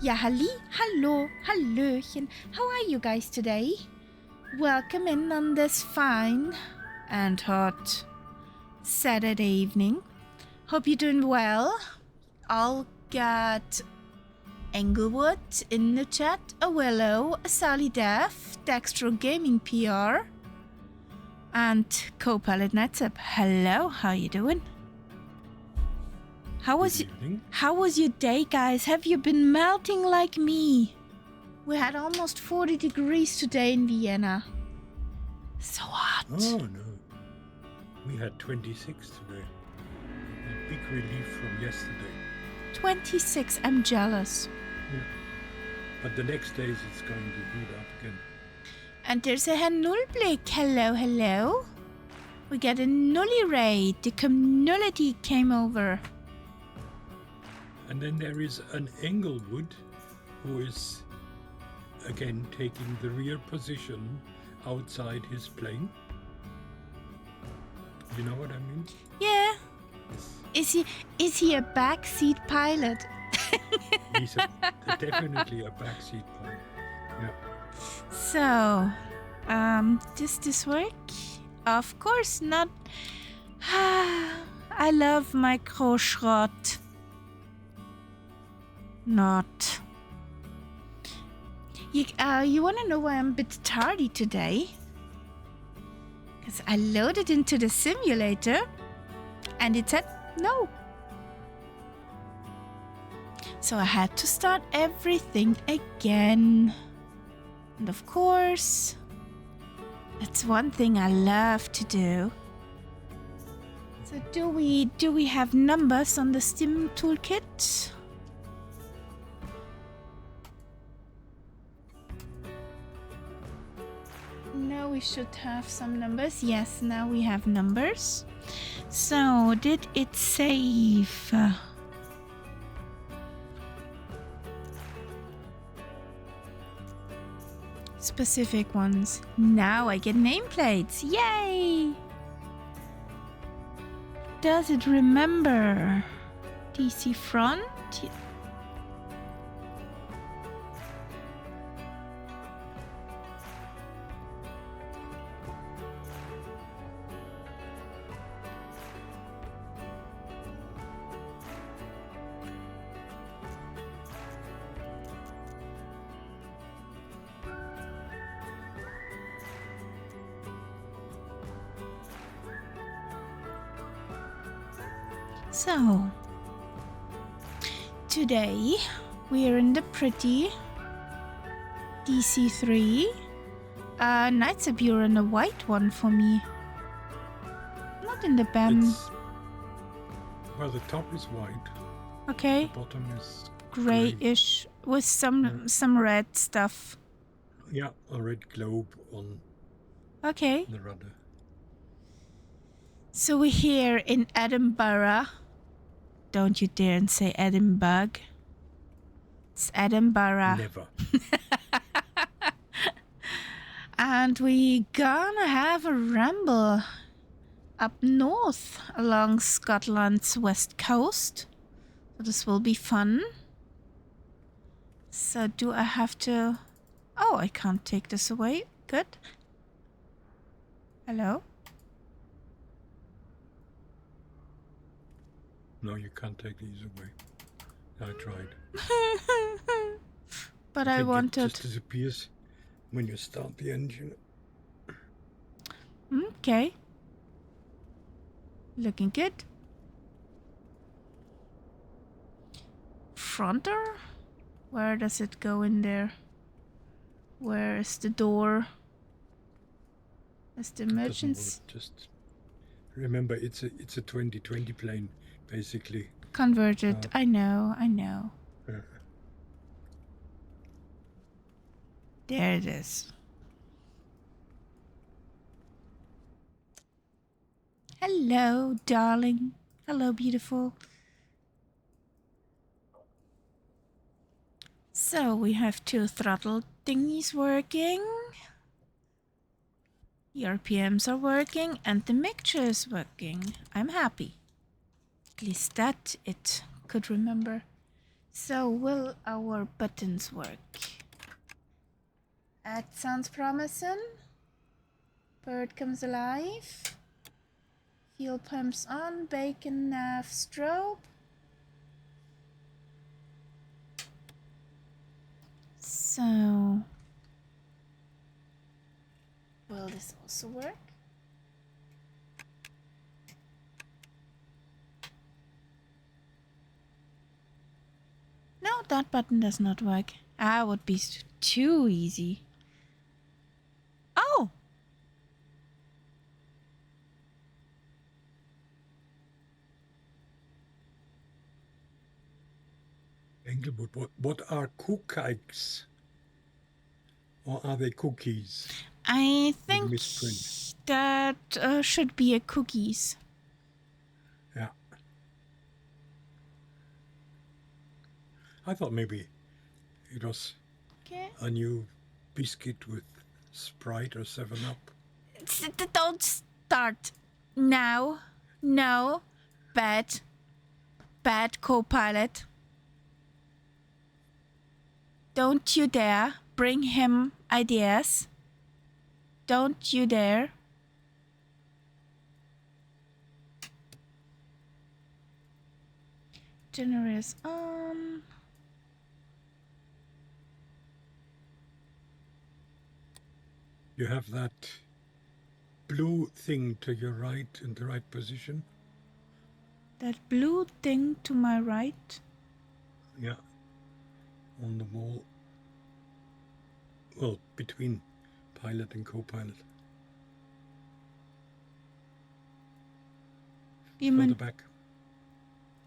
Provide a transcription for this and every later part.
Ja, hallo, hallöchen. How are you guys today? Welcome in on this fine and hot Saturday evening. Hope you're doing well. I'll get Englewood in the chat, a Willow, a Sally Def, Dextro Gaming PR, and Co-Pilot Netsup. Hello, how you doing? How was your day, guys? Have you been melting like me? We had almost 40 degrees today in Vienna. So hot. Oh no, we had 26 today. A big relief from yesterday. 26, I'm jealous. Yeah. But the next days it's going to heat up again. And there's a Herr Nullblick. Hello, hello. We got a Nully raid. The community came over. And then there is an Englewood who is again taking the rear position outside his plane. You know what I mean? Yeah. Yes. Is he a backseat pilot? He's definitely a backseat pilot. Yeah. So, does this work? Of course not. I love Microschrott. Not. You want to know why I'm a bit tardy today? Because I loaded into the simulator and it said no. So I had to start everything again. And of course, that's one thing I love to do. So do we have numbers on the Stim toolkit? Now we should have some numbers. Yes, now we have numbers. So, did it save? Specific ones. Now I get nameplates. Yay! Does it remember? DC front? So, today we're in the pretty DC3. Knights of you're in a white one for me. Not in the BAM. Well, the top is white. Okay. The bottom is grayish with some red stuff. Yeah, a red globe on the rudder. So we're here in Edinburgh. Don't you dare and say Edinburgh. It's Edinburgh. Never. And we gonna have a ramble up north along Scotland's west coast. So this will be fun. So do I have to... Oh, I can't take this away. Good. Hello? No, you can't take these away. I tried. But I wanted... It just disappears when you start the engine. Okay. Looking good. Fronter? Where does it go in there? Where is the door? Is the emergency? Just remember, it's a 2020 plane, basically. converted. I know. Yeah. There it is. Hello, darling. Hello, beautiful. So we have 2 throttle thingies working. The RPMs are working and the mixture is working. I'm happy. At least that it could remember. So will our buttons work? That sounds promising. Bird comes alive. Fuel pumps on. Bacon nav strobe. So will this also work? No, that button does not work. Ah, would be too easy. Oh! Englewood, what are cookies? Or are they cookies? I think Misprint. that should be a cookies. Yeah. I thought maybe it was Okay. a new biscuit with Sprite or 7-Up. Don't start now. No. Bad co-pilot. Don't you dare bring him ideas. Don't you dare. Generators on. You have that blue thing to your right in the right position. That blue thing to my right. Yeah. On the wall. Well, between pilot and co-pilot. You Further mean back.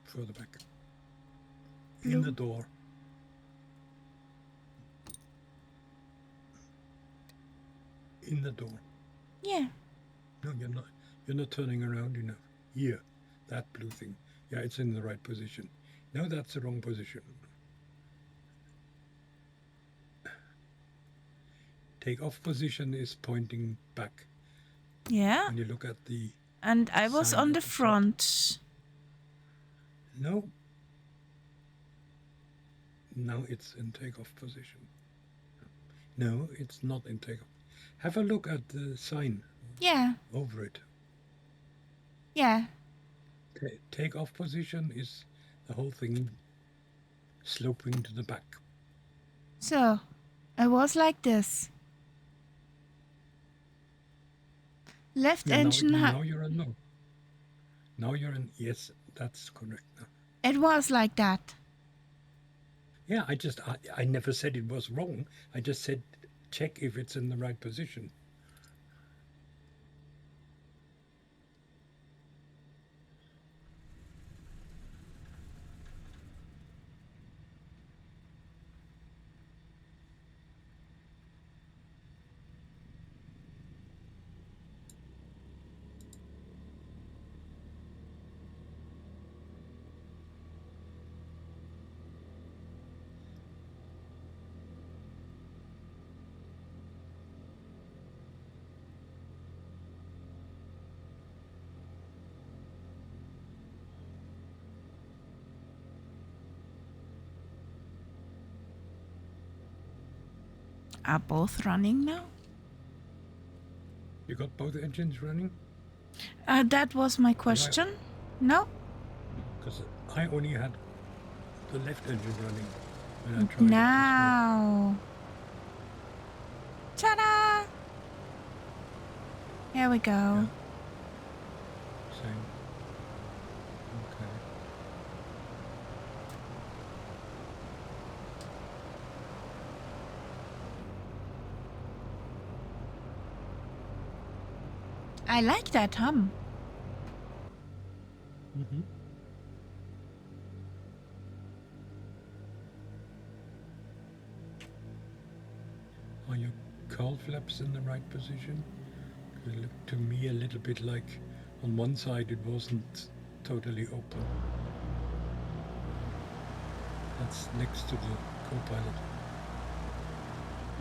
Further back. blue? In the door. In the door. Yeah. No, you're not. You're not turning around enough. Here, that blue thing. Yeah, it's in the right position. No, that's the wrong position. Take-off position is pointing back. Yeah. When you look at the And I was sign on at the top. front. No. Now it's in take-off position. No, it's not in take-off. Have a look at the sign. Yeah. Over it. Yeah. Take-off position is the whole thing sloping to the back. So, I was like this. Left Yeah, engine. now you're in no. Now you're in. Yes, that's correct. It was like that. Yeah, I never said it was wrong. I just said check if it's in the right position. Are both running now? You got both engines running? That was my question. No? Because I only had the left engine running when I tried Now. Ta-da! Here we go. Yeah. Same. Okay. I like that hum. Mm-hmm. Are your cowl flaps in the right position? It looked to me a little bit like on one side it wasn't totally open. That's next to the co-pilot.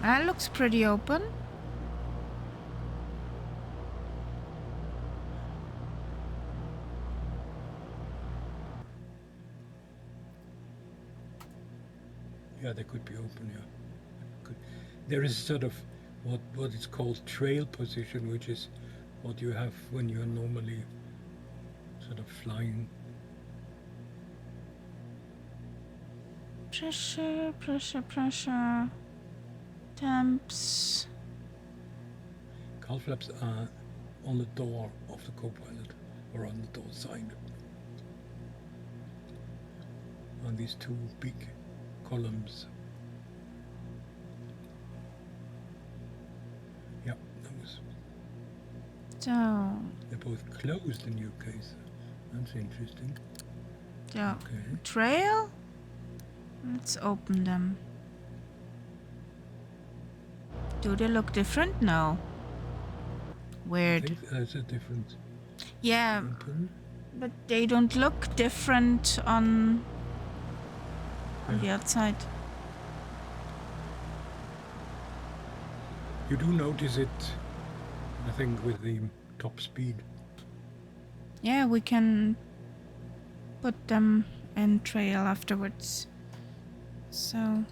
That looks pretty open. Yeah, they could be open, yeah. Good. There is sort of what is called trail position, which is what you have when you're normally sort of flying. Pressure, pressure, pressure. Temps. Cowl flaps are on the door of the co-pilot or on the door side. On these two big columns. Yeah, that was. So, They're both closed in your case. That's interesting. Okay. trail? Let's open them. Do they look different? No. I Weird. think there's a difference. Yeah, Open. but they don't look different on the outside. You do notice it, I think, with the top speed. Yeah, we can put them in trail afterwards. So,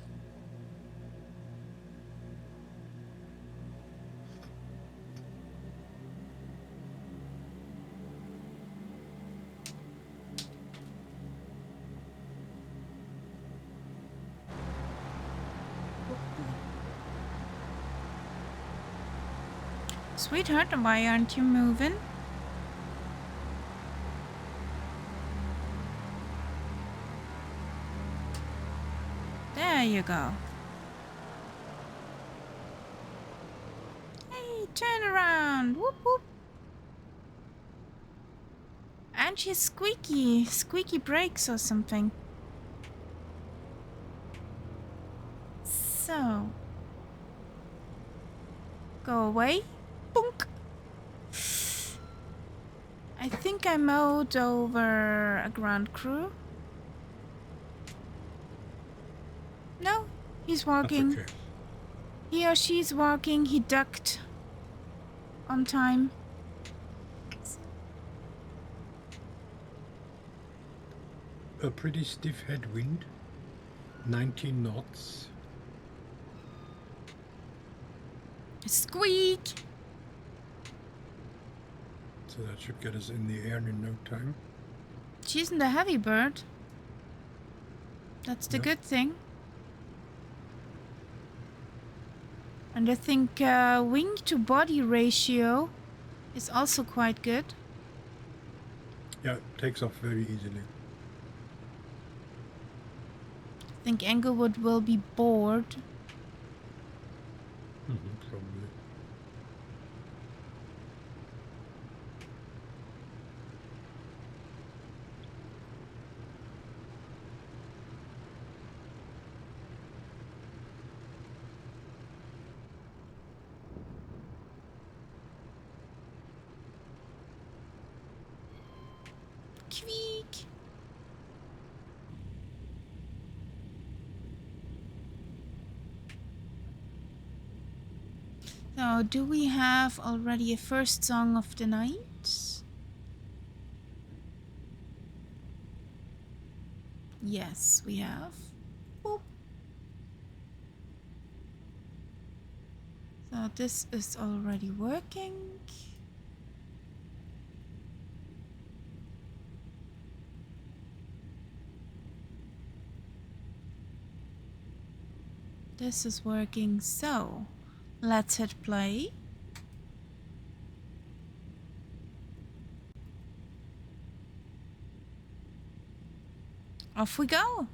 sweetheart, why aren't you moving? There you go. Hey, turn around. Whoop whoop. And she's squeaky. Squeaky brakes or something. So. Go away. Boonk. I think I mowed over a ground crew. No, he's walking. That's okay. He or she's walking. He ducked on time. A pretty stiff headwind, 19 knots. Squeak! So that should get us in the air in no time. She isn't a heavy bird. That's the No. good thing. And I think wing to body ratio is also quite good. Yeah, it takes off very easily. I think Englewood will be bored. Probably. Squeak! So, do we have already a first song of the night? Yes, we have. Boop. So this is already working. This is working, so let's hit play. Off we go.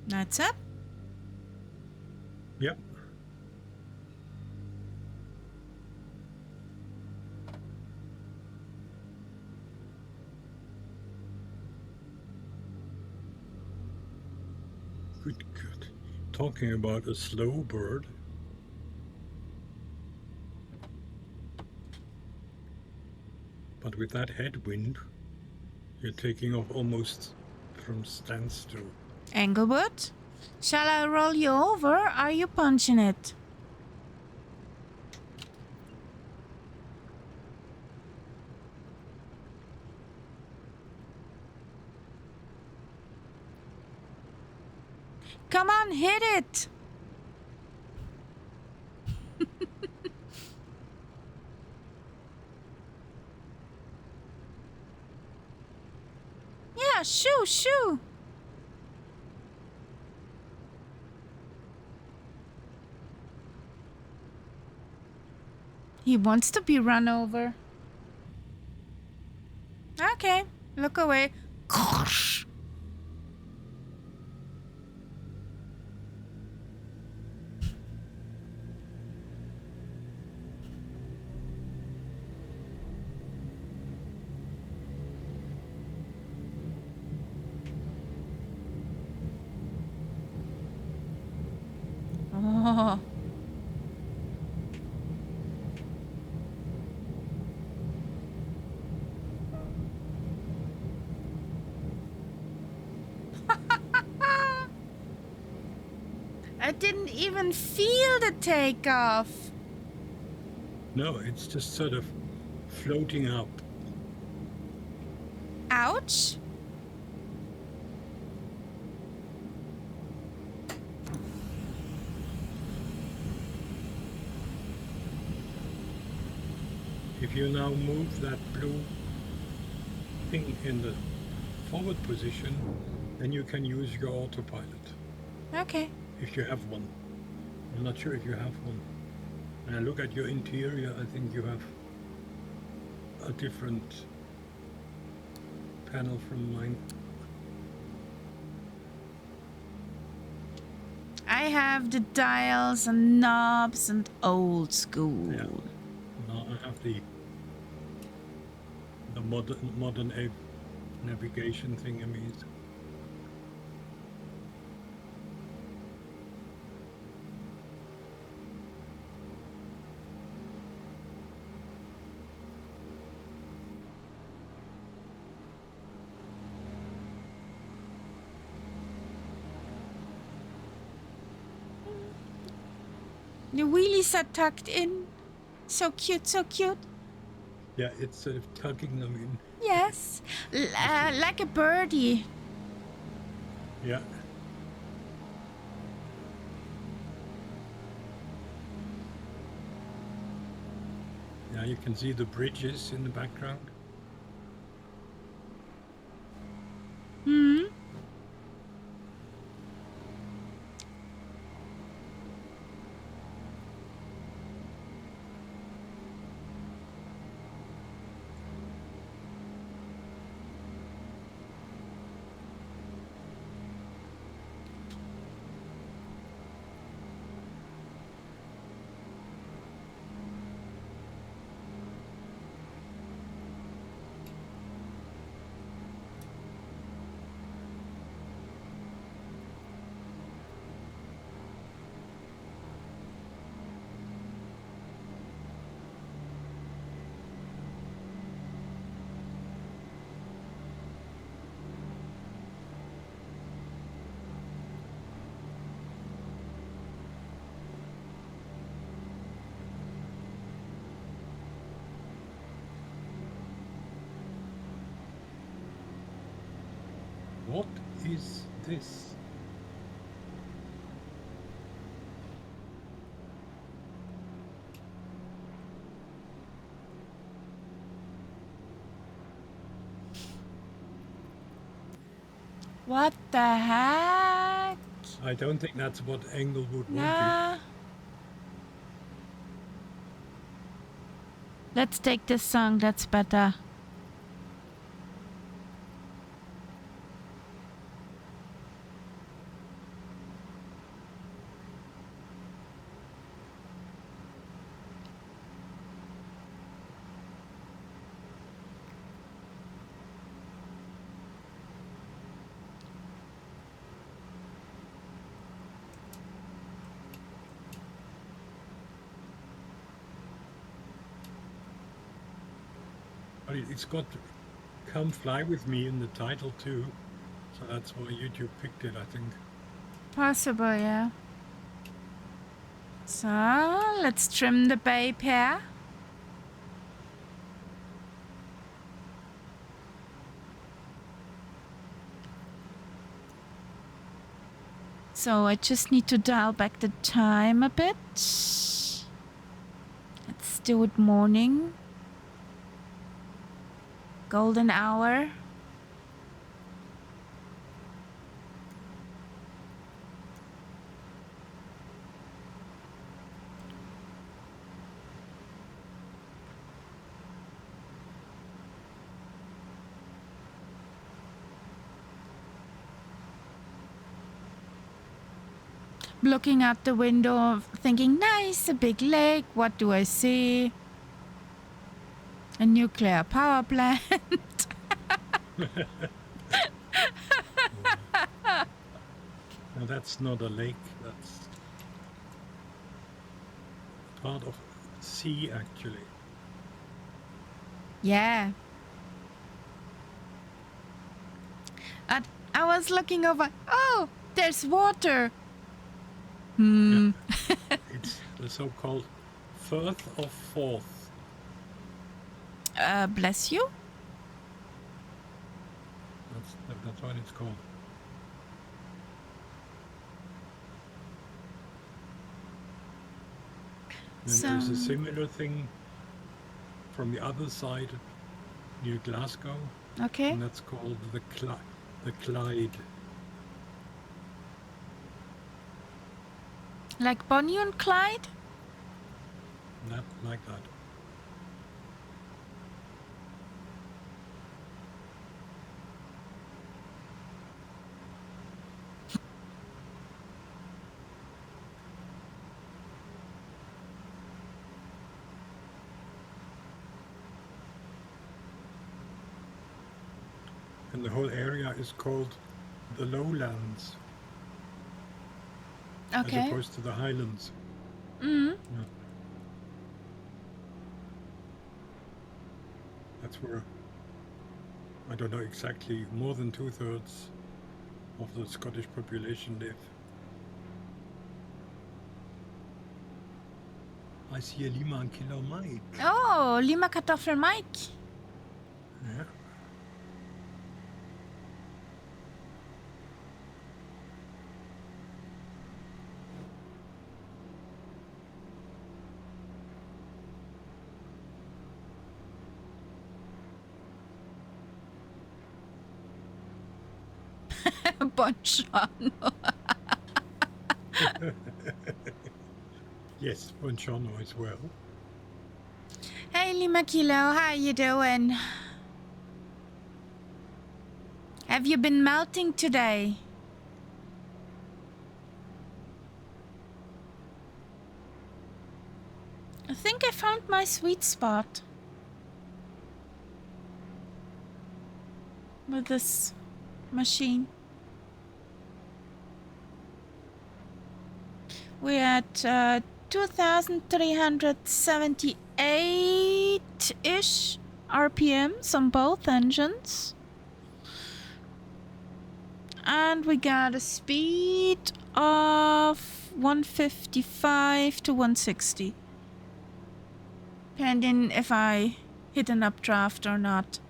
That's up. Yep. Good, good. Talking about a slow bird. But with that headwind, you're taking off almost from standstill. Englewood, shall I roll you over? Are you punching it? Come on, hit it! Yeah, shoo! He wants to be run over. Okay, look away. Oh. I didn't even feel the takeoff. No, it's just sort of floating up. Ouch. If you now move that blue thing in the forward position, then you can use your autopilot. Okay. If you have one. I'm not sure if you have one. When I look at your interior, I think you have a different panel from mine. I have the dials and knobs and old school. Yeah. Now I have the modern navigation thingamies. The wheelies are tucked in. So cute, so cute. Yeah, it's sort of tugging them in. Yes. Like a birdie. Yeah. Yeah, you can see the bridges in the background. Hmm. What is this? What the heck? I don't think that's what Englewood wanted. Nah. Let's take this song, that's better. it's got "Come Fly with Me" in the title too, so that's why YouTube picked it, I think. Possible, yeah. So, let's trim the babe hair. So I just need to dial back the time a bit. Let's do it morning. Golden hour. Looking out the window, thinking, nice, a big lake. What do I see? A nuclear power plant. No, that's not a lake. That's part of sea, actually. Yeah. I was looking over. Oh, there's water. Yeah. It's the so-called Firth of Forth. Bless you. That's what it's called. Then there's a similar thing from the other side near Glasgow. Okay. And that's called the Clyde. Like Bonnie and Clyde? Not like that. And the whole area is called the Lowlands, Okay. as opposed to the Highlands. Mm. Yeah. That's where, I don't know exactly, more than 2/3 of the Scottish population live. I see a Lima and Kilo Mike. Oh, Lima Kartoffel Mike. Yeah. Buongiorno. Yes, Buongiorno as well. Hey, Lima Kilo, how you doing? Have you been melting today? I think I found my sweet spot with this machine. We're at 2,378-ish RPMs on both engines. And we got a speed of 155 to 160. Depending if I hit an updraft or not.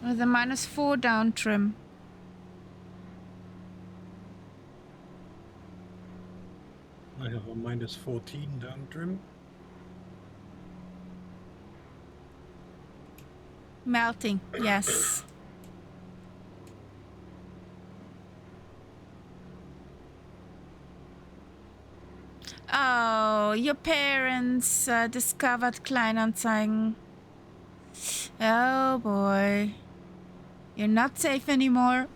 With a -4 down trim. I have a -14 down trim. Melting, yes. Oh, your parents discovered Kleinanzeigen. Oh boy. You're not safe anymore.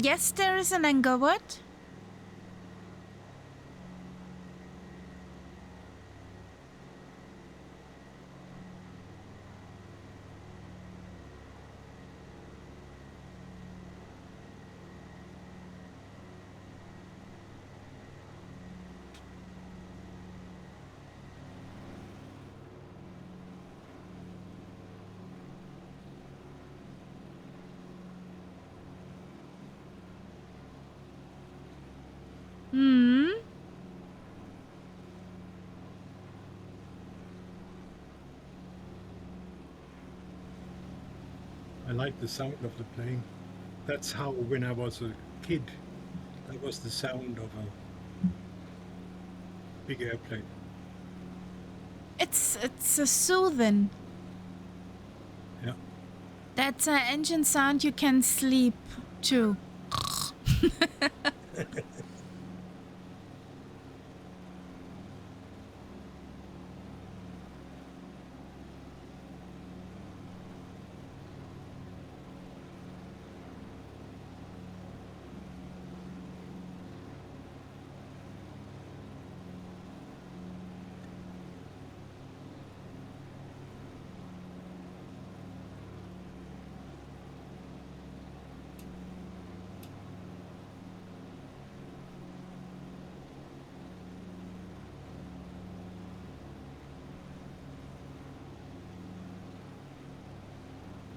Yes, there is an Englewood. Hmm. I like the sound of the plane. That's how, when I was a kid, that was the sound of a big airplane. It's a soothing. Yeah. That's an engine sound you can sleep to.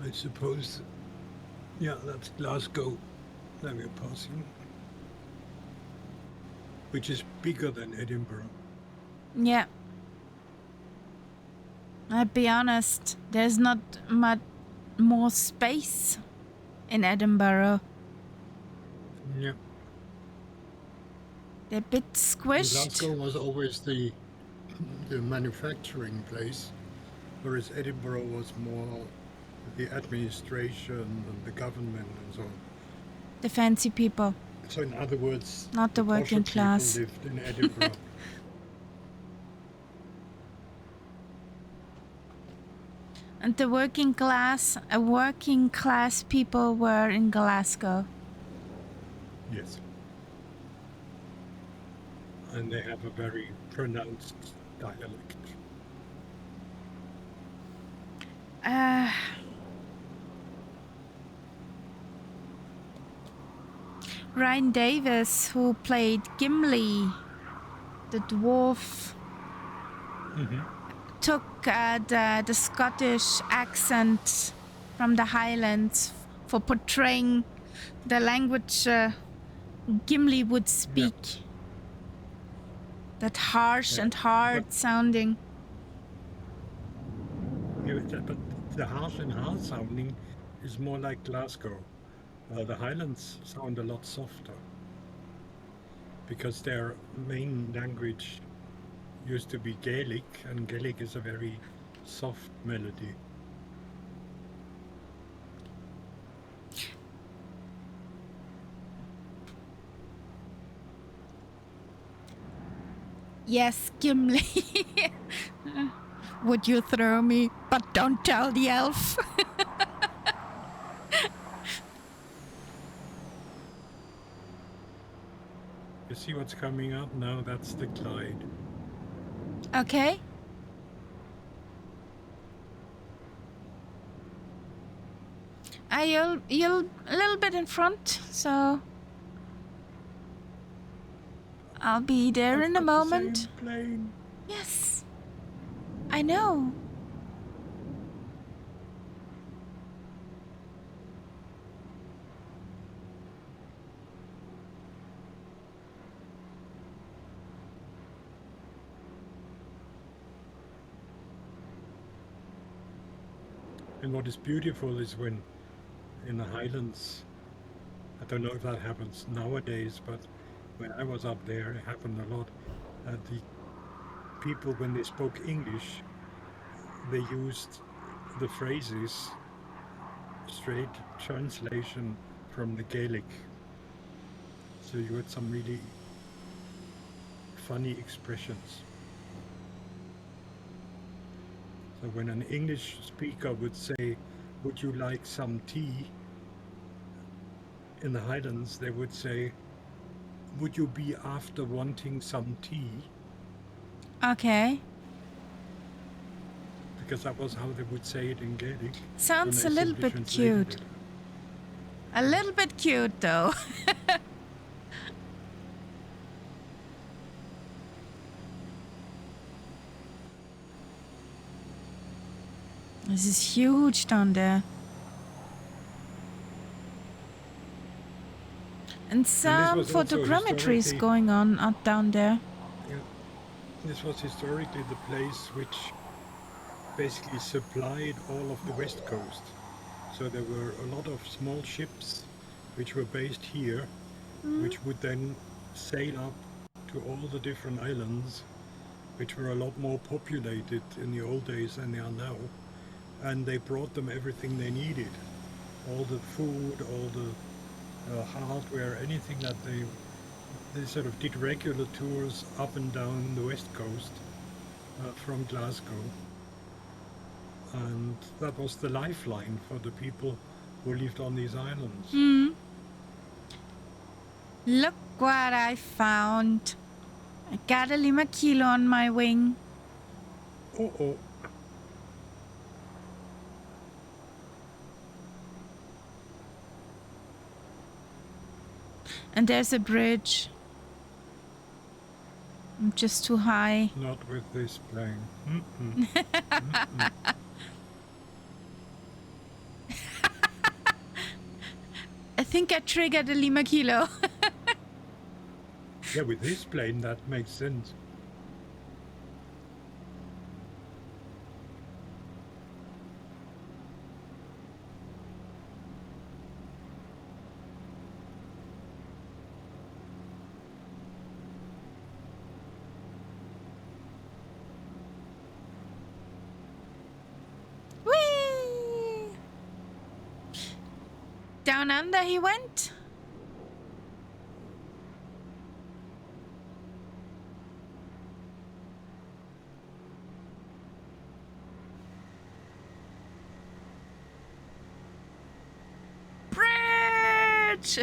I suppose, yeah, that's Glasgow that we're passing, which is bigger than Edinburgh. Yeah. I'll be honest, there's not much more space in Edinburgh. Yeah. They're a bit And squished. Glasgow was always the manufacturing place, whereas Edinburgh was more the administration and the government and so on. The fancy people, So in other words, not the posher working people class. lived in Edinburgh. And the working class people were in Glasgow. Yes. And they have a very pronounced dialect. Ryan Davis, who played Gimli, the dwarf, took the Scottish accent from the Highlands for portraying the language Gimli would speak. Yeah. That harsh and hard sounding. Yeah, but the harsh and hard sounding is more like Glasgow. The Highlands sound a lot softer because their main language used to be Gaelic, and Gaelic is a very soft melody. Yes, Gimli. Would you throw me? But don't tell the elf. You see what's coming up now? That's the Clyde. Okay. You'll a little bit in front, so I'll be there in a moment. The same plane. Yes, I know. And what is beautiful is when in the Highlands, I don't know if that happens nowadays, but when I was up there, it happened a lot. The people, when they spoke English, they used the phrases straight translation from the Gaelic. So you had some really funny expressions. So when an English speaker would say, "Would you like some tea?" in the Highlands, they would say, "Would you be after wanting some tea?" Okay. Because that was how they would say it in Gaelic. Sounds a little bit cute. A little bit cute, though. This is huge down there. And some was also photogrammetry is historically, going on out down there. yeah, this was historically the place which basically supplied all of the west coast. So there were a lot of small ships which were based here, which would then sail up to all the different islands, which were a lot more populated in the old days than they are now. And they brought them everything they needed, all the food, all the hardware, anything that they sort of did regular tours up and down the west coast from Glasgow. And that was the lifeline for the people who lived on these islands. Look what I found. I got a lima kilo on my wing. Oh, And there's a bridge. I'm just too high. not with this plane. Mm-mm. Mm-mm. I think I triggered a lima kilo. Yeah, with this plane that makes sense. Whee! Down under he went. Bridge!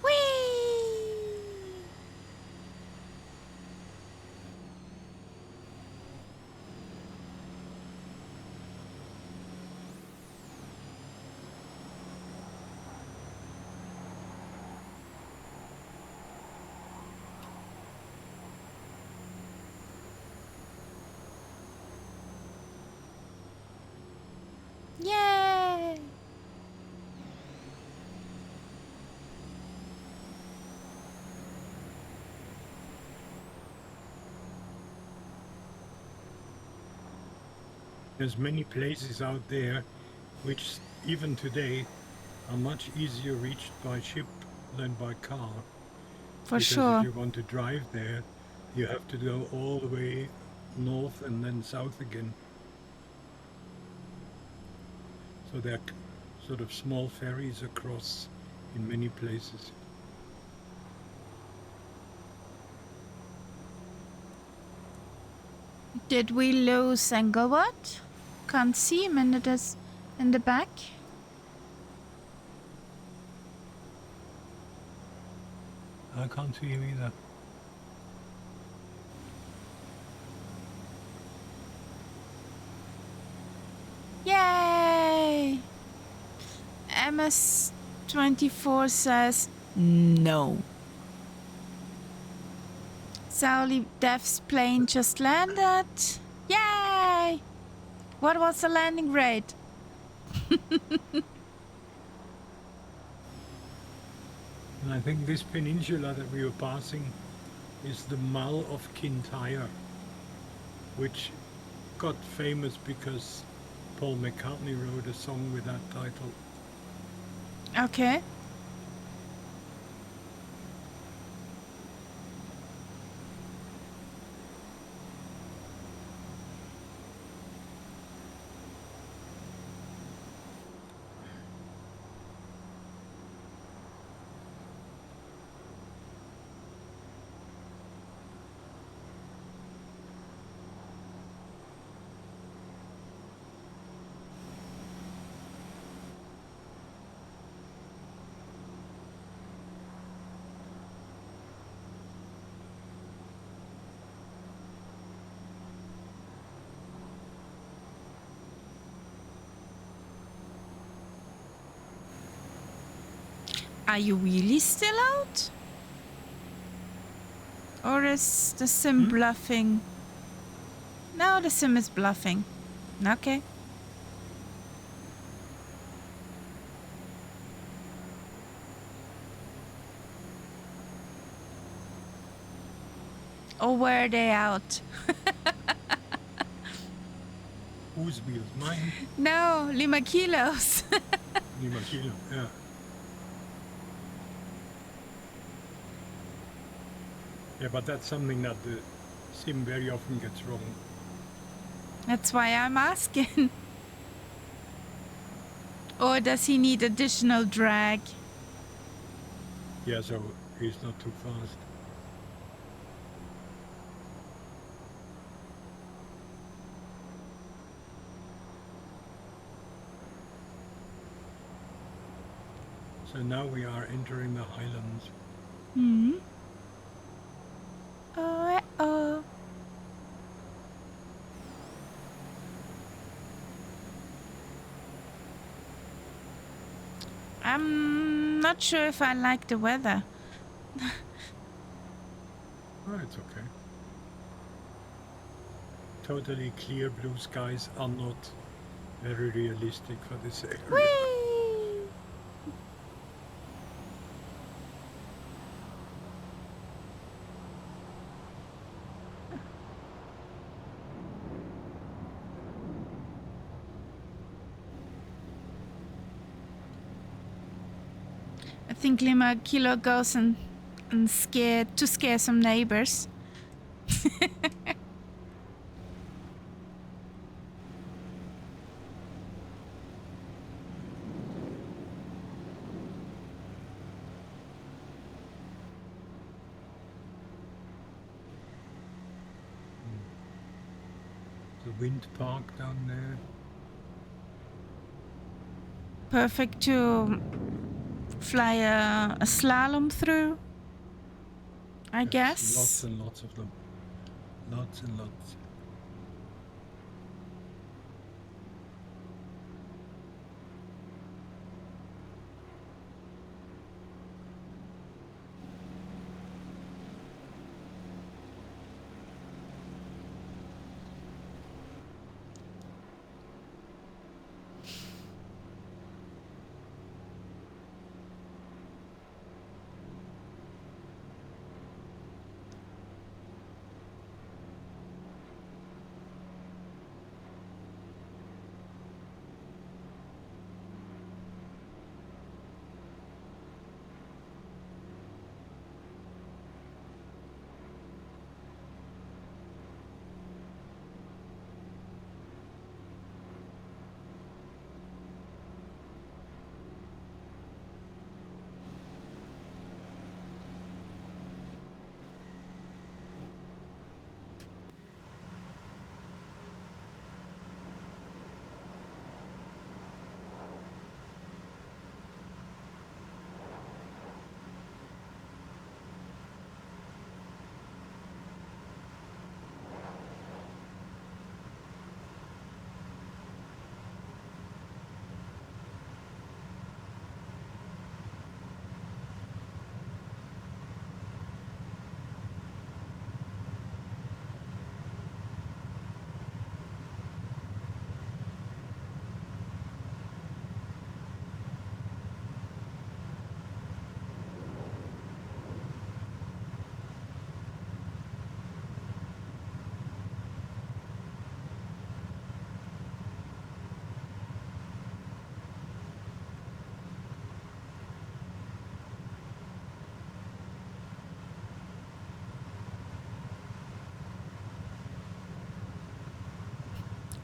Whee! Yay! There's many places out there which even today are much easier reached by ship than by car. For Because sure. if you want to drive there, you have to go all the way north and then south again. So there are sort of small ferries across in many places. Did we lose Englewood? Can't see him in the back. I can't see him either. Yay! MS24 says no. Sauli Dev's plane just landed. Yay! What was the landing rate? And I think this peninsula that we were passing is the Mull of Kintyre, which got famous because Paul McCartney wrote a song with that title. Okay. Are you really still out? Or is the sim bluffing? No, the sim is bluffing. Okay. Or were they out? Whose wheels? Mine? No, Lima Kilos. Lima Kilo, yeah. Yeah, but that's something that the sim very often gets wrong. That's why I'm asking. Or does he need additional drag? Yeah, so he's not too fast. So now we are entering the highlands. Hmm. Oh. I'm not sure if I like the weather. Oh, it's okay. Totally clear blue skies are not very realistic for this area. Whee! I think Lima Kilo goes and scare some neighbors. The wind park down there. Perfect to fly a slalom through, I Yes, guess. lots and lots of them. Lots and lots.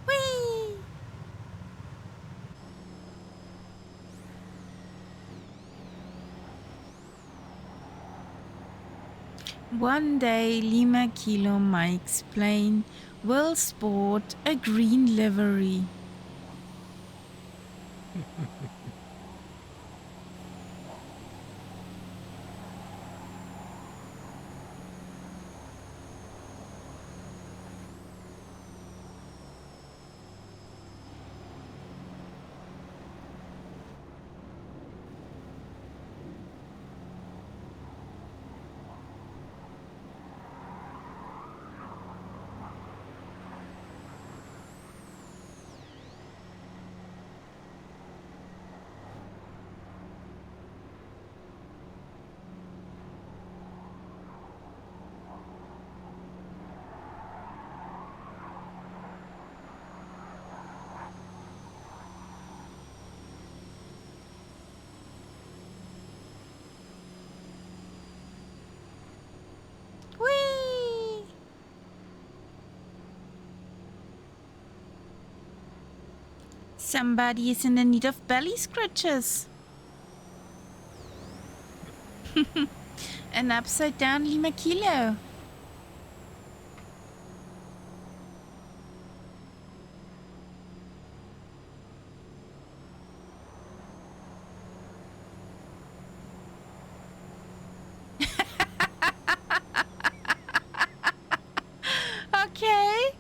Whee! One day Lima Kilo Mike's plane will sport a green livery. Somebody is in the need of belly scratches. An upside down Lima Kilo. Okay.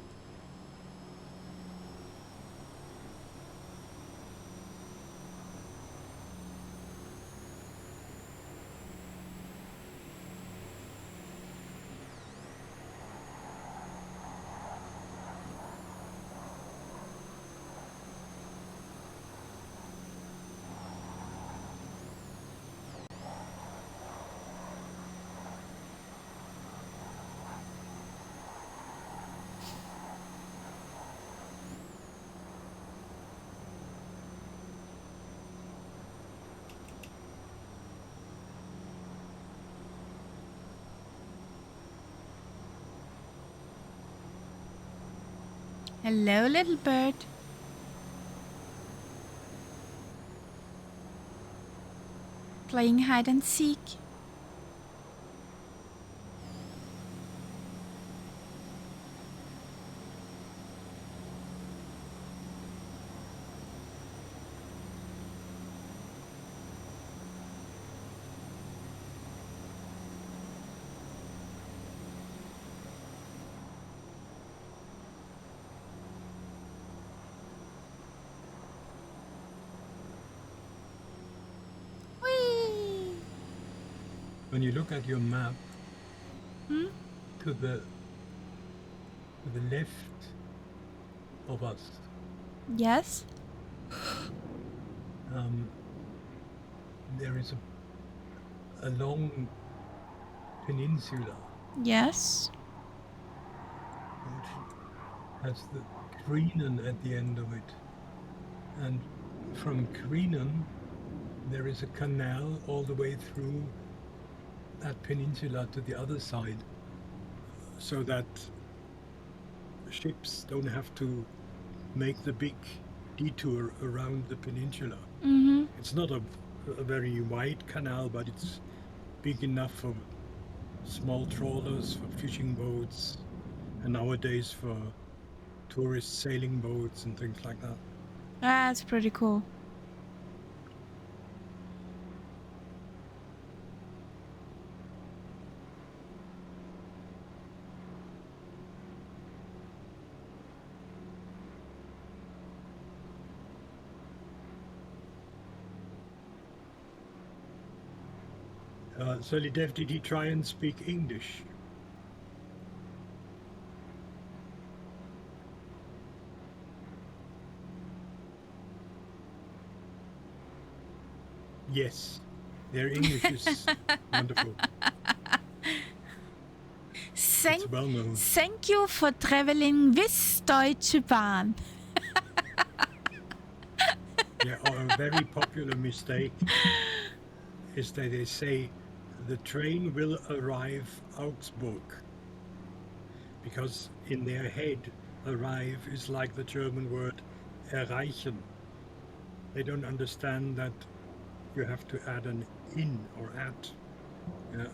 Hello, little bird. Playing hide and seek. Whee! When you look at your map, Hmm? to the left of us, Yes? there is a long peninsula Yes. which has the Greenan at the end of it. And from Greenan, there is a canal all the way through that peninsula to the other side, so that ships don't have to make the big detour around the peninsula. Mm-hmm. It's not a very wide canal, but it's big enough for small trawlers, for fishing boats, and nowadays for tourist sailing boats and things like that. That's pretty cool. Solidev, did he try and speak English? Yes, their English is wonderful. It's well known. Thank you for traveling with Deutsche Bahn. Yeah, a very popular mistake is that they say the train will arrive Augsburg, because in their head arrive is like the German word erreichen. They don't understand that you have to add an in or at. Yeah.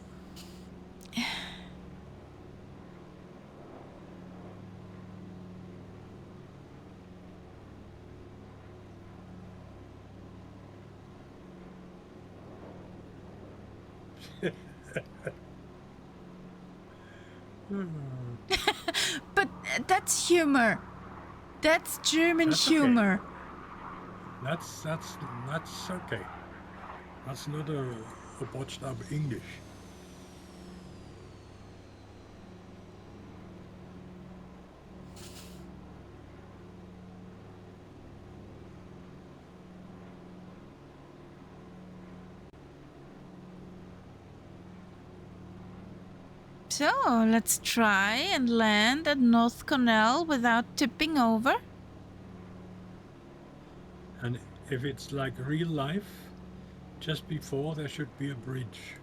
But that's humor. That's German That's okay. humor. That's okay. That's not a botched up English. So let's try and land at North Cornell without tipping over. And if it's like real life, just before there should be a bridge.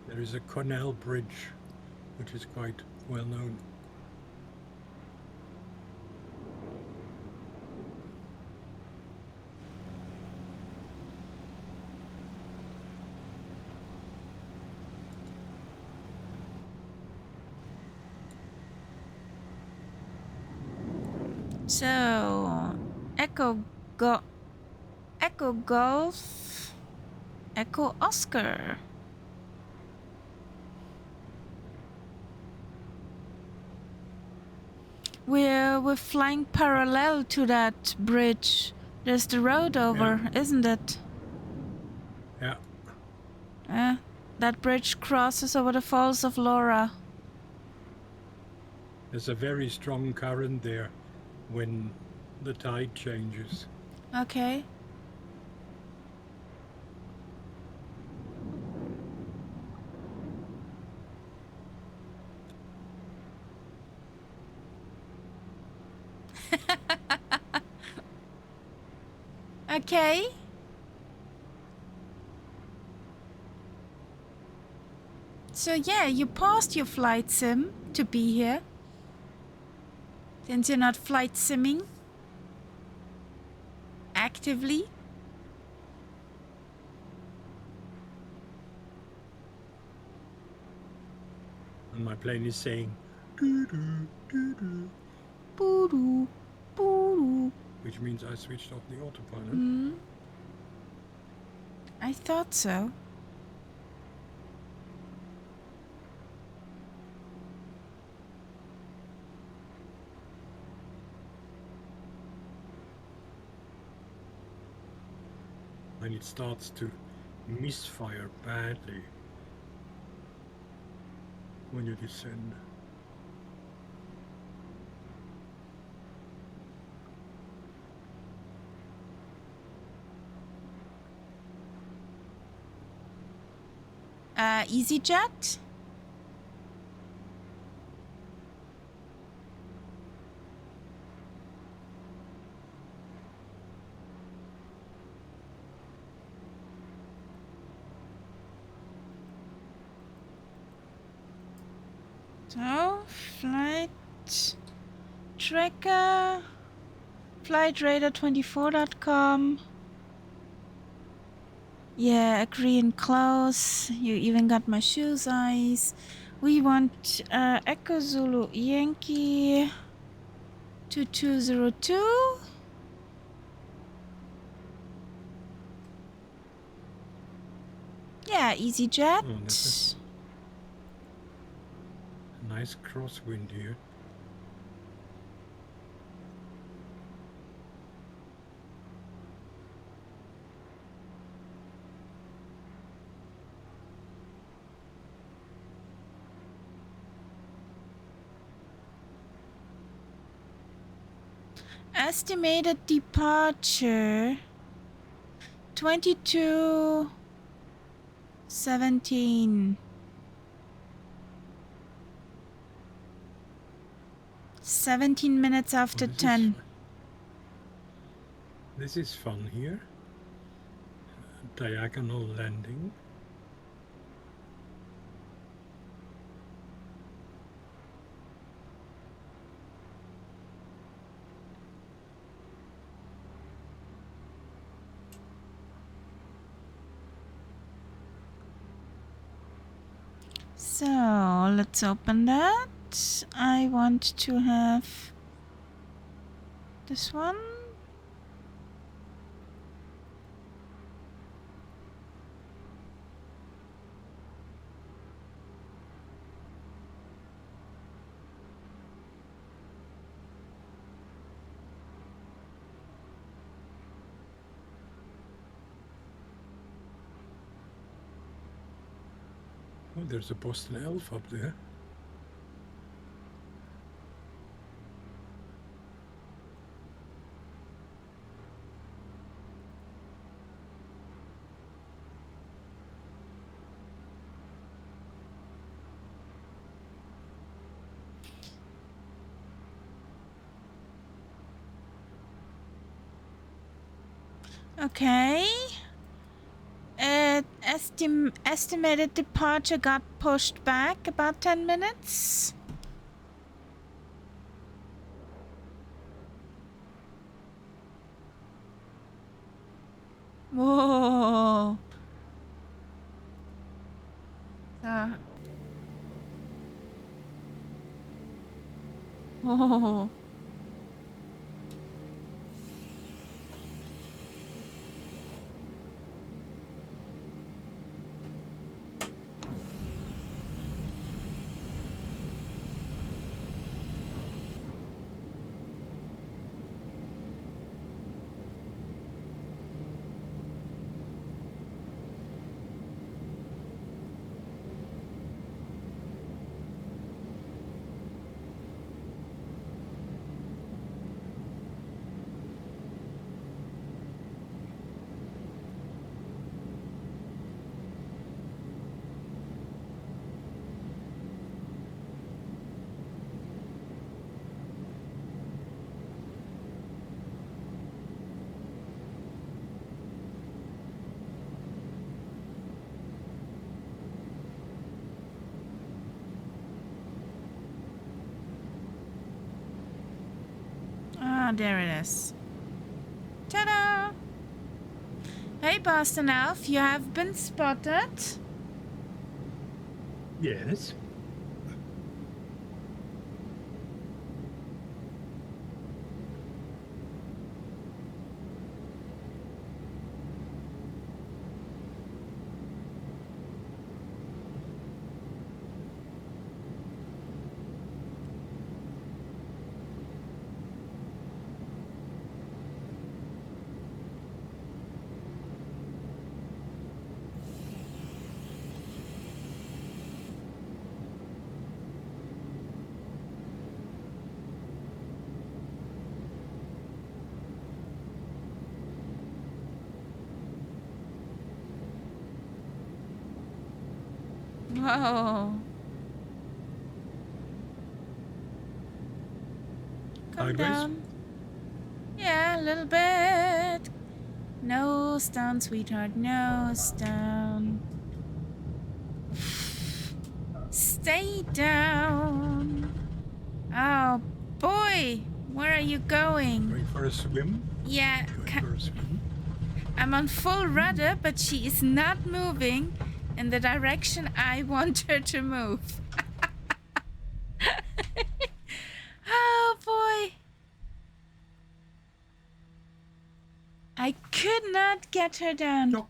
There is a Cornell Bridge, which is quite well known. So, Echo Golf, Echo Oscar. We're flying parallel to that bridge. There's the road over, isn't it? Yeah. That bridge crosses over the Falls of Laura. There's a very strong current there when the tide changes. Okay. Okay. So yeah, you paused your flight sim to be here. Since you're not flight simming actively. And my plane is saying doo-doo, doo-doo. Boo-doo, boo-doo. Which means I switched off the autopilot. I thought so. When it starts to misfire badly when you descend. EasyJet? So, flight tracker, flightradar24.com. Yeah, agree and close. You even got my shoe size. We want Echo Zulu Yankee 2202. Yeah, EasyJet. Oh, that's a nice crosswind here. Estimated departure 22:17. 17 minutes after 10. This is fun here. Diagonal landing. So let's open that. I want to have this one. Oh, there's a Boston Elf up there. Okay. Estimated departure got pushed back about 10 minutes. Whoa. Oh. Ah, there it is. Ta-da! Hey, Boston Elf, you have been spotted. Yes. Whoa. Come Sideways? down. Yeah, a little bit. Nose down, sweetheart. Nose down. Stay down. Oh, boy. Where are you going? Going for a swim? Yeah, Going for a swim? I'm on full rudder, but she is not moving in the direction I want her to move. Oh, boy. I could not get her down. Knock.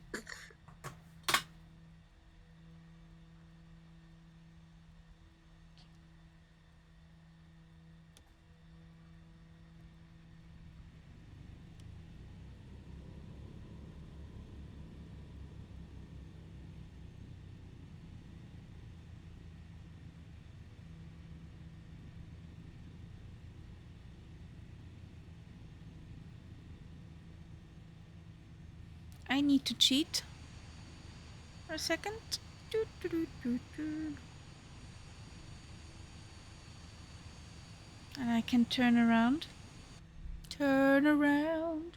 I need to cheat for a second. Doo, doo, doo, doo, doo. And I can turn around. Turn around.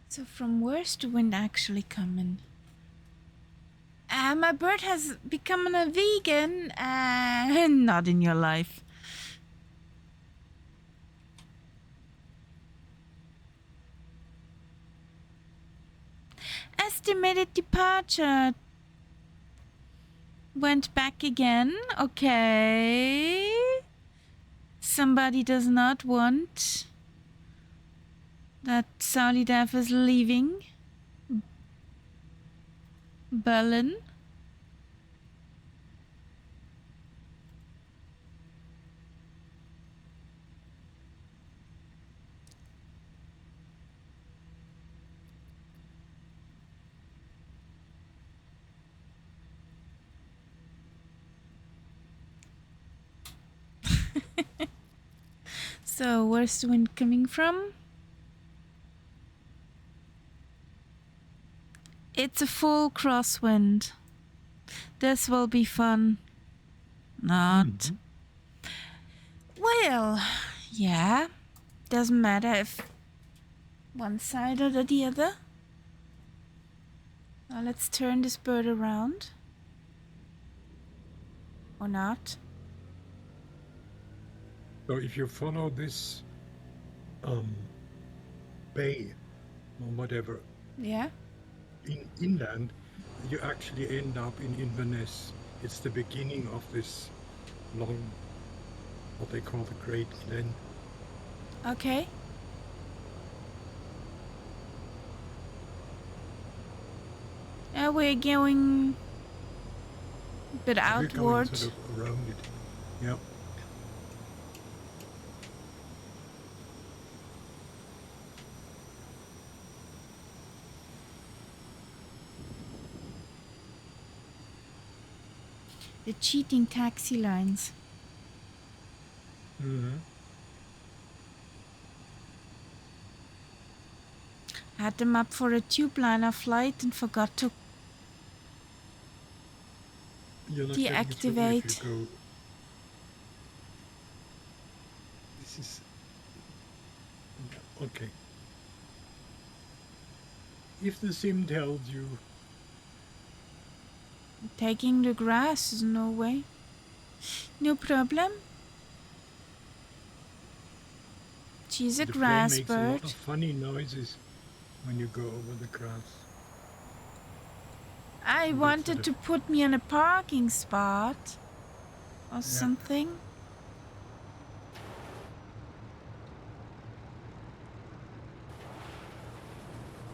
So from where's the wind actually coming? My bird has become a vegan. Not in your life. Estimated departure. Went back again. Okay. Somebody does not want that Sally Dev is leaving Berlin. So where's the wind coming from? It's a full crosswind. This will be fun. Not. Well, yeah. Doesn't matter if one side or the other. Now let's turn this bird around. Or not. So if you follow this bay or whatever Yeah. inland, you actually end up in Inverness. It's the beginning of this long, what they call the Great Glen. Okay. We're going a bit We're outward. going sort of around it. Yeah. The cheating taxi lines. Mm-hmm. Had them up for a tube liner flight and forgot to You're not getting it through deactivate. if you go. This is okay. If the sim tells you, Taking the grass is no way. No problem. She's a The flame grass makes a bird. lot of funny noises when you go over the grass. I And wanted sort to put me on a parking spot or something.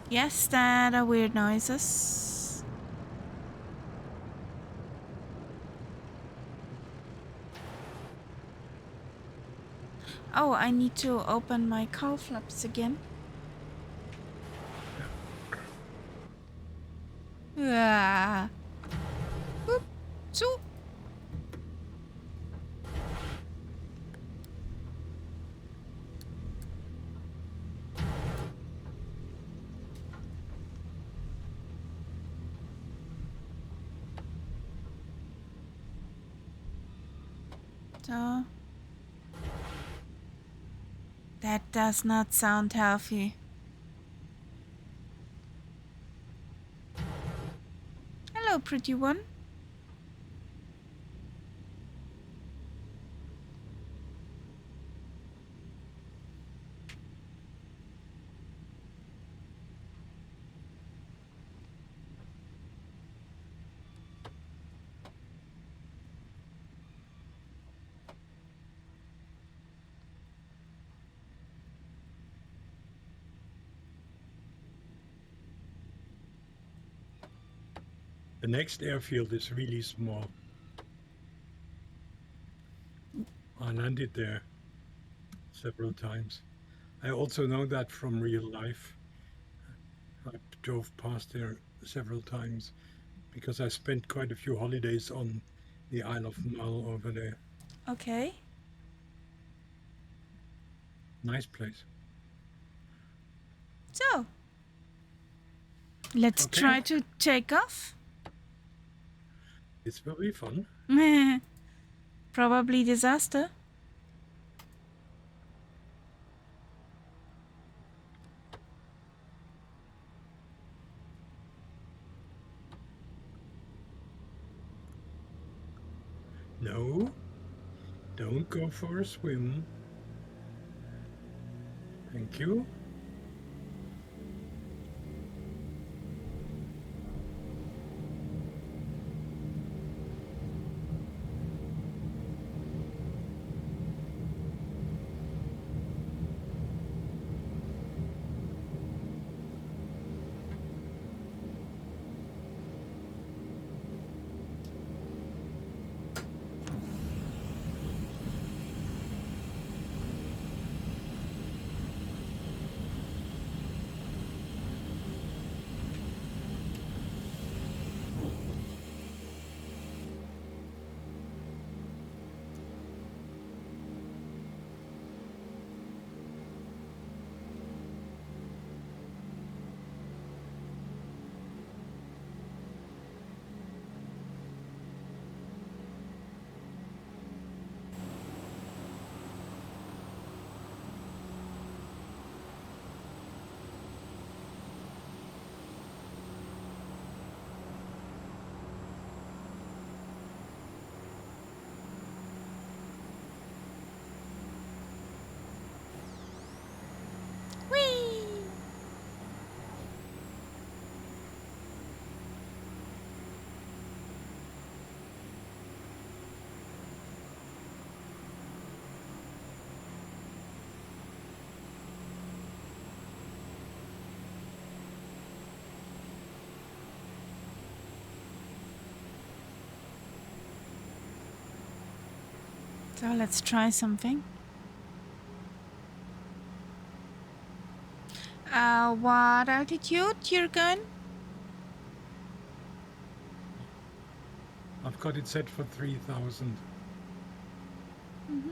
Yes, that are weird noises. Oh, I need to open my cowl flaps again. Ah. Boop. So. So. That does not sound healthy. Hello, pretty one. The next airfield is really small. I landed there several times. I also know that from real life. I drove past there several times because I spent quite a few holidays on the Isle of Mull over there. Okay. Nice place. So. Let's Okay. try to take off. This will be fun. Probably disaster. No, don't go for a swim. Thank you. Whee! So let's try something. What altitude you're going? I've got it set for 3,000. Mm-hmm.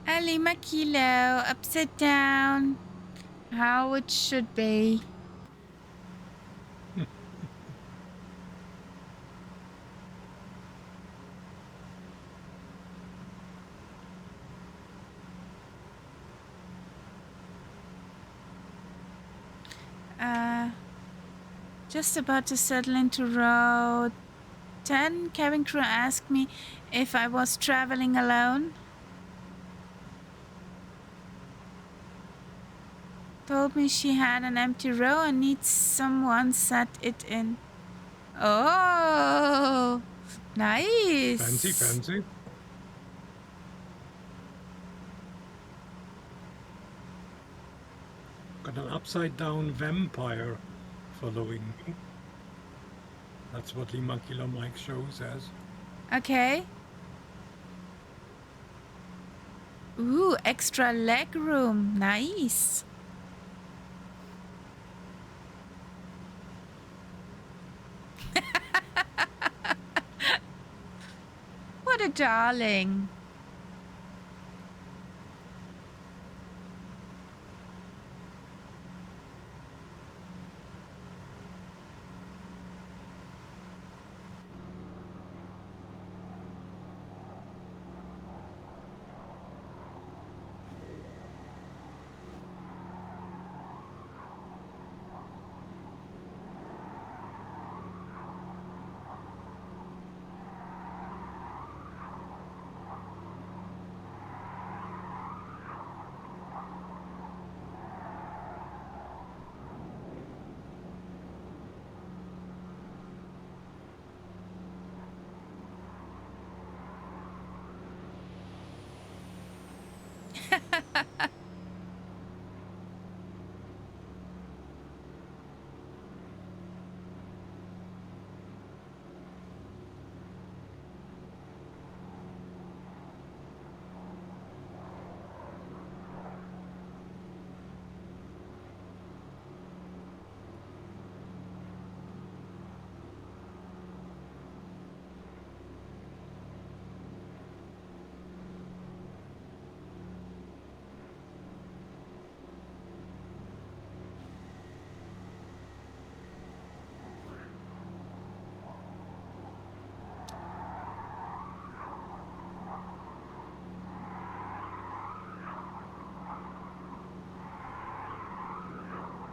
Ali Makilo, upside down. How it should be. Just about to settle into row 10. Cabin crew asked me if I was traveling alone. Told me she had an empty row and needs someone set it in. Oh, nice. Fancy, fancy. Got an upside down vampire following me. That's what Lima Kilo Mike show says. Okay. Ooh, extra leg room. Nice. What a darling.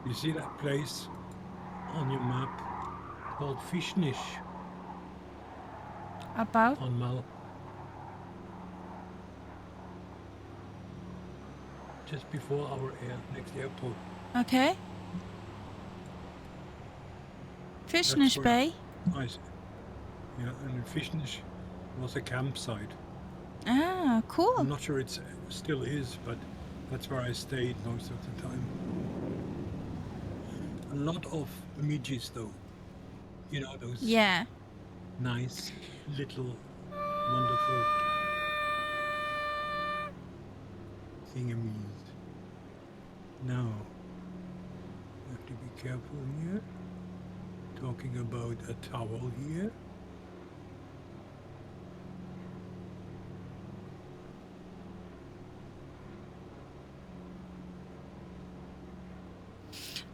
You see that place on your map called Fishnish About? on Mal. Just before our next airport. Okay. Fishnish where Bay. Yeah, and Fishnish was a campsite. Ah, cool. I'm not sure it still is, but that's where I stayed most of the time. A lot of midges, though. You know, those Yeah. nice, little, wonderful thingamies. Now, we have to be careful here. Talking about a towel here.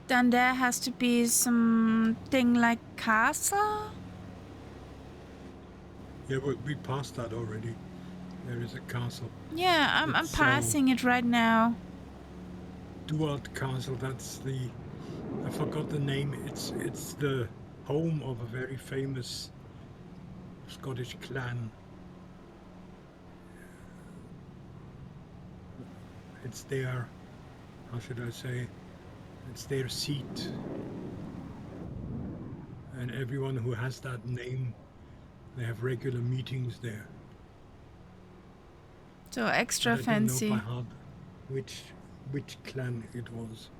Then there has to be something like castle. Yeah, we passed that already. There is a castle. Yeah, I'm passing it right now. Duart Castle. That's the. I forgot the name. It's the home of a very famous Scottish clan. It's their. How should I say? It's their seat. And everyone who has that name, they have regular meetings there. So extra But fancy. I don't know by heart which clan it was.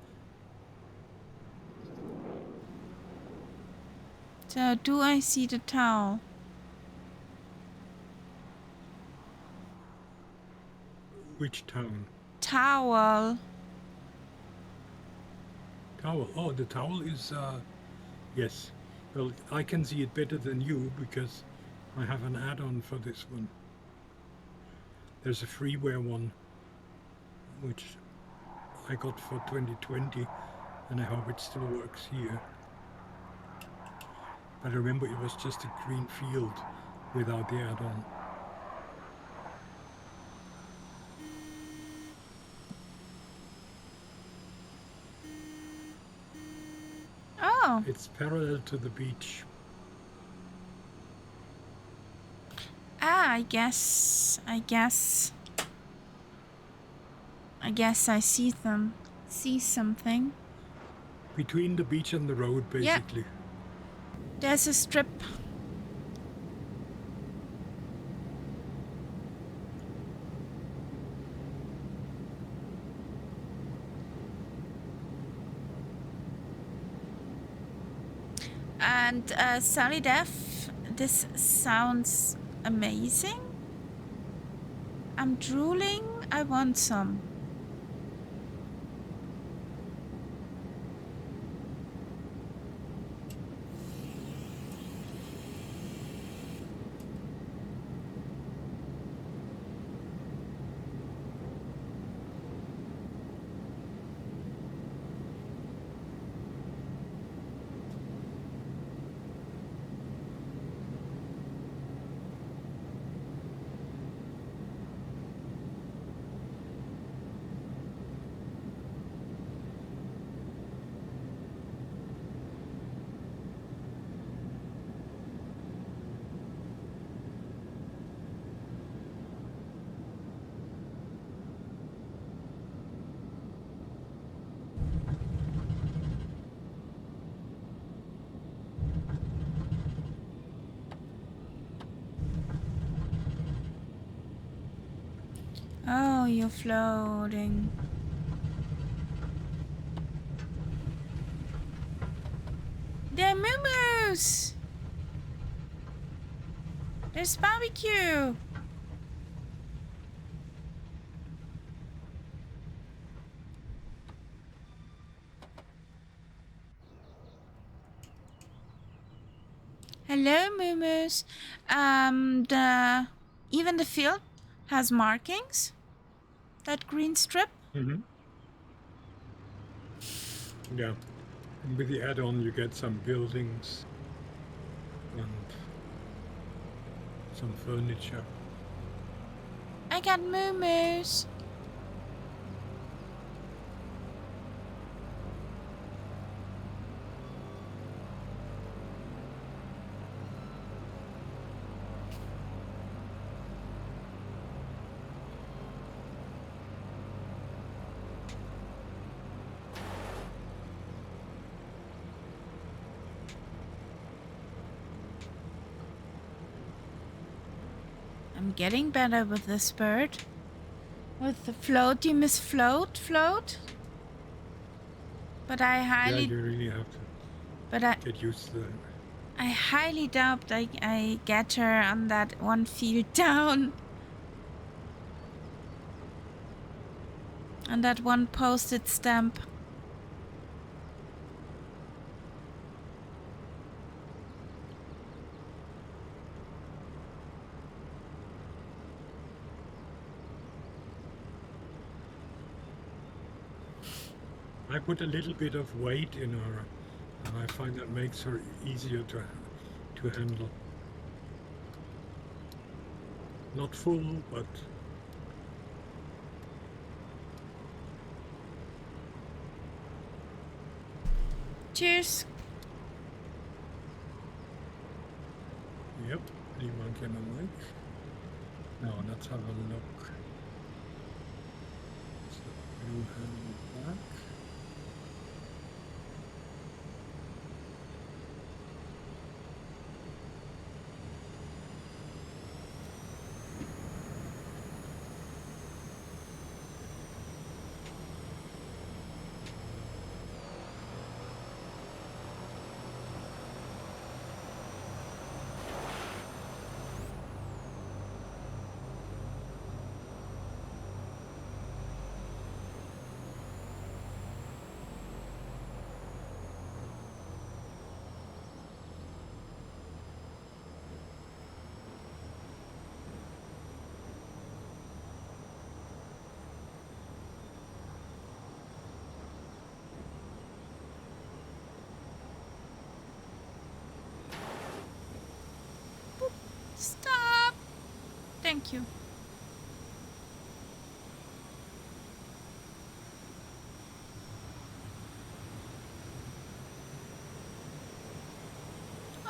So do I see the towel? Which town? Towel. Towel. Oh, the towel is. Yes. Well, I can see it better than you because I have an add-on for this one. There's a freeware one, which I got for 2020, and I hope it still works here. But remember, it was just a green field without the add-on. Oh. It's parallel to the beach. Ah, I guess I see something. Between the beach and the road, basically. Yep. There's a strip. And Sally Def, this sounds amazing. I'm drooling. I want some. Oh, you're floating. There are moo-moos! There's barbecue! Hello, moo-moos. Even the field has markings. That green strip. Mm-hmm. Yeah. And with the add-on, you get some buildings and some furniture. I got moo-moos. I'm getting better with this bird. With the float, you miss float? But I highly... Yeah, you really have to get used to that. I highly doubt I get her on that one field down. On that one posted stamp. I put a little bit of weight in her, and I find that makes her easier to handle. Not full, but Cheers. yep. Anyone can like. Now let's have a look. So you have back. Thank you.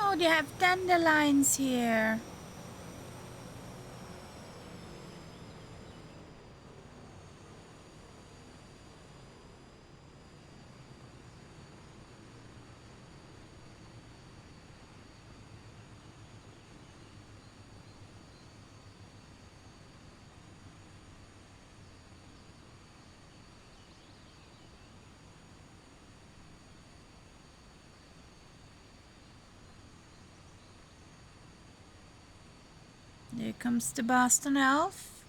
Oh, they have dandelions here. There comes the Boston elf.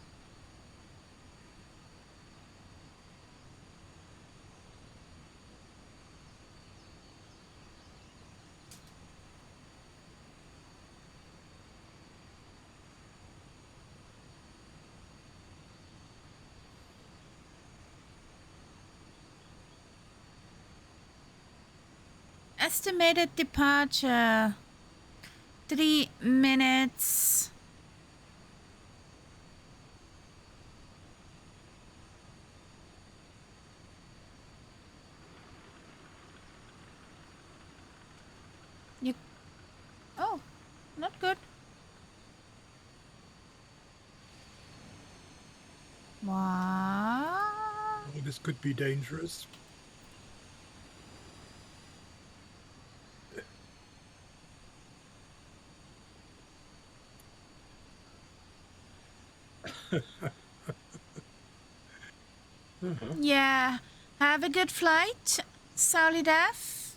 Estimated departure 3 minutes. Oh, not good. What? Oh, this could be dangerous. Yeah. Have a good flight, Solid F.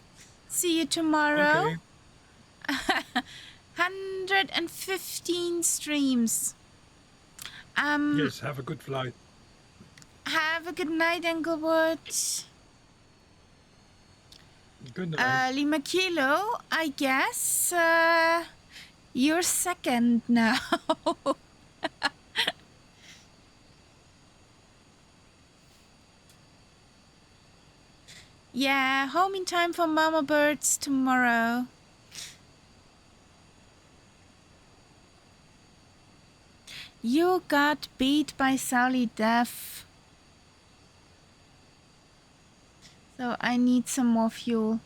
See you tomorrow. Okay. 115 streams. Yes, have a good flight. Have a good night, Englewood. Good night. Lima Kilo, I guess. You're second now. Yeah, home in time for Mama Birds tomorrow. You got beat by Sally Duff. So I need some more fuel.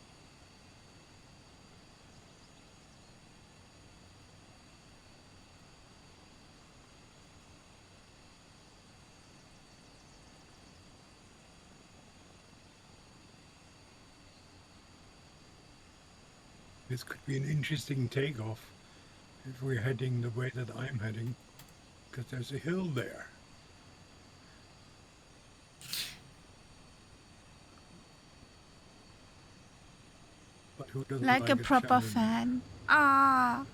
This could be an interesting takeoff if we're heading the way that I'm heading, because there's a hill there. But who doesn't Like a proper challenge? fan. Ah.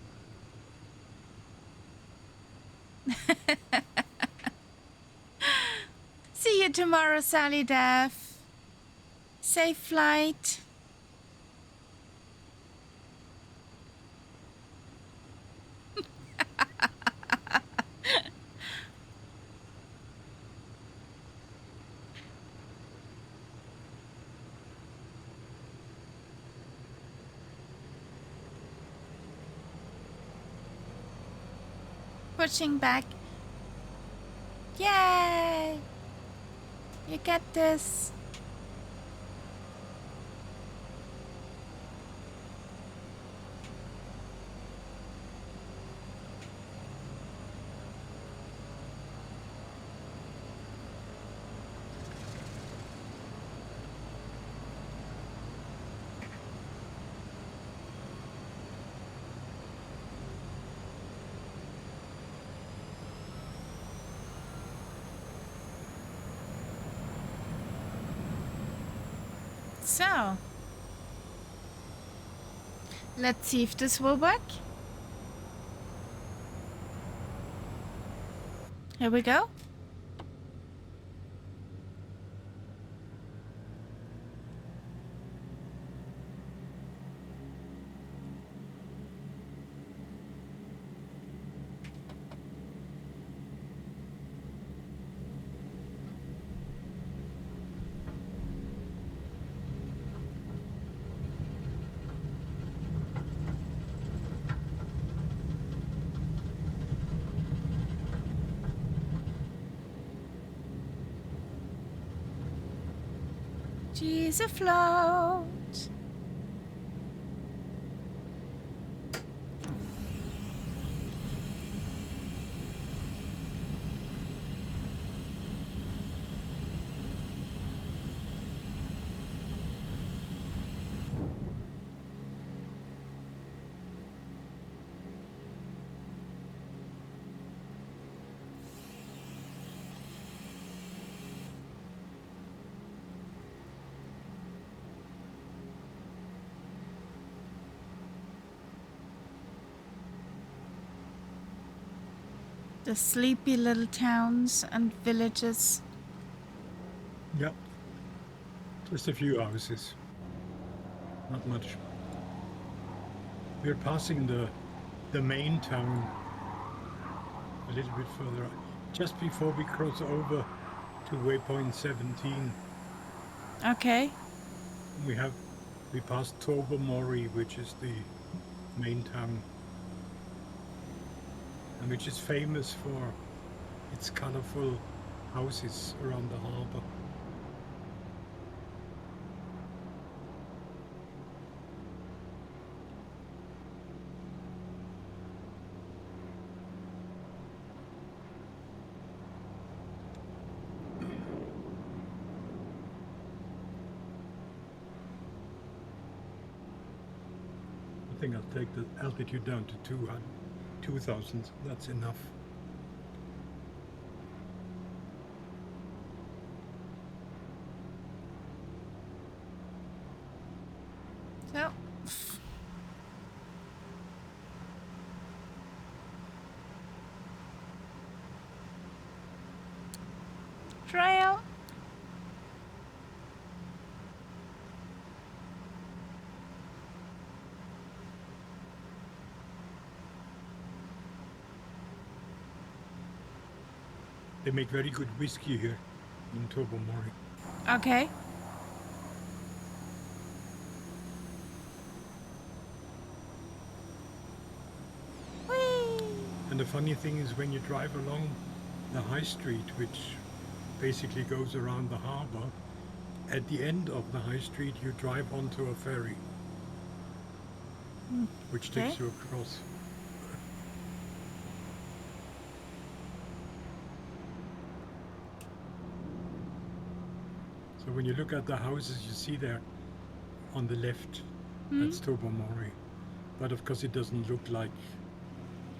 See you tomorrow, Sally Duff. Safe flight. Pushing back. Yay! You get this. So, let's see if this will work. Here we go. She's afloat. The sleepy little towns and villages. Yeah. Just a few houses. Not much. We're passing the main town a little bit further, just before we cross over to waypoint 17. Okay. We passed Tobermory, which is the main town, and which is famous for its colorful houses around the harbor. I think I'll take the altitude down to 2,000. That's enough. So. Trail. They make very good whiskey here in Tobermory. Okay. Whee! And the funny thing is, when you drive along the high street, which basically goes around the harbor, at the end of the high street you drive onto a ferry, which takes you across. So when you look at the houses you see there on the left, that's Tobermory. But of course it doesn't look like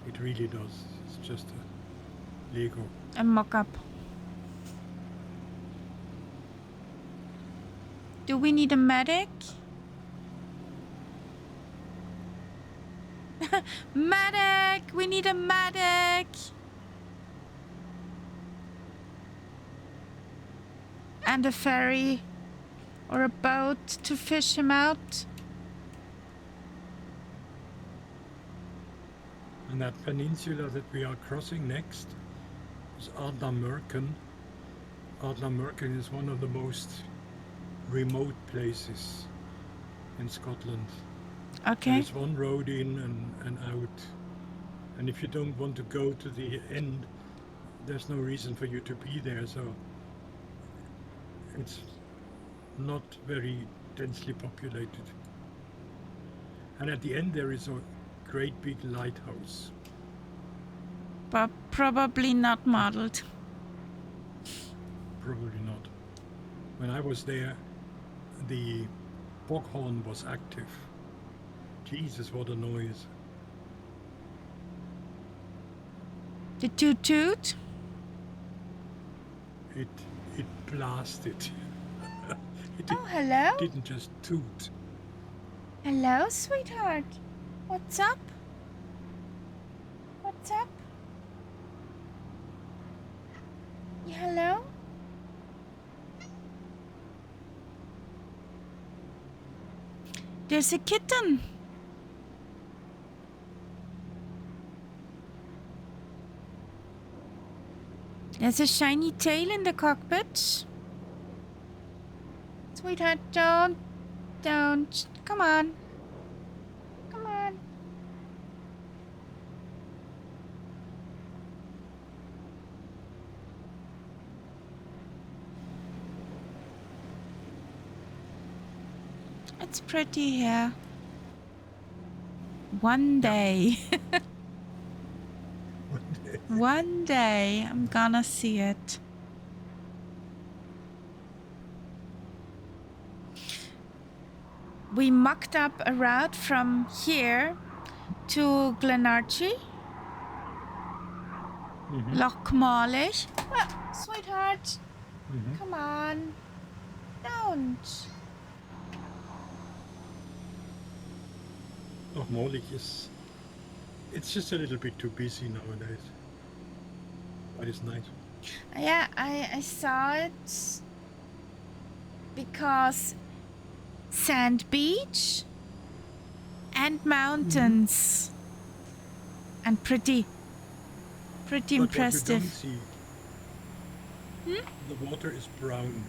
it really does. It's just a Lego. A mock-up. Do we need a medic? Medic! We need a medic! And a ferry or a boat to fish him out. And that peninsula that we are crossing next is Ardnamurchan. Ardnamurchan is one of the most remote places in Scotland. Okay. There's one road in and out. And if you don't want to go to the end, there's no reason for you to be there. So it's not very densely populated. And at the end there is a great big lighthouse. But probably not modeled. Probably not. When I was there, the foghorn was active. Jesus, what a noise. The toot-toot? It blasted. Oh, hello? Didn't just toot. Hello, sweetheart. What's up? What's up? Yeah, hello? There's a kitten. There's a shiny tail in the cockpit. Sweetheart, don't. Come on. Come on. it's pretty here. One day. One day I'm gonna see it. We mucked up a route from here to Glenarchy, Lochmarlich. Ah, sweetheart, come on. Don't. Lochmarlich is... It's just a little bit too busy nowadays. But it's nice. Yeah, I saw it because sand beach and mountains and pretty But impressive. what you don't see, the water is brown.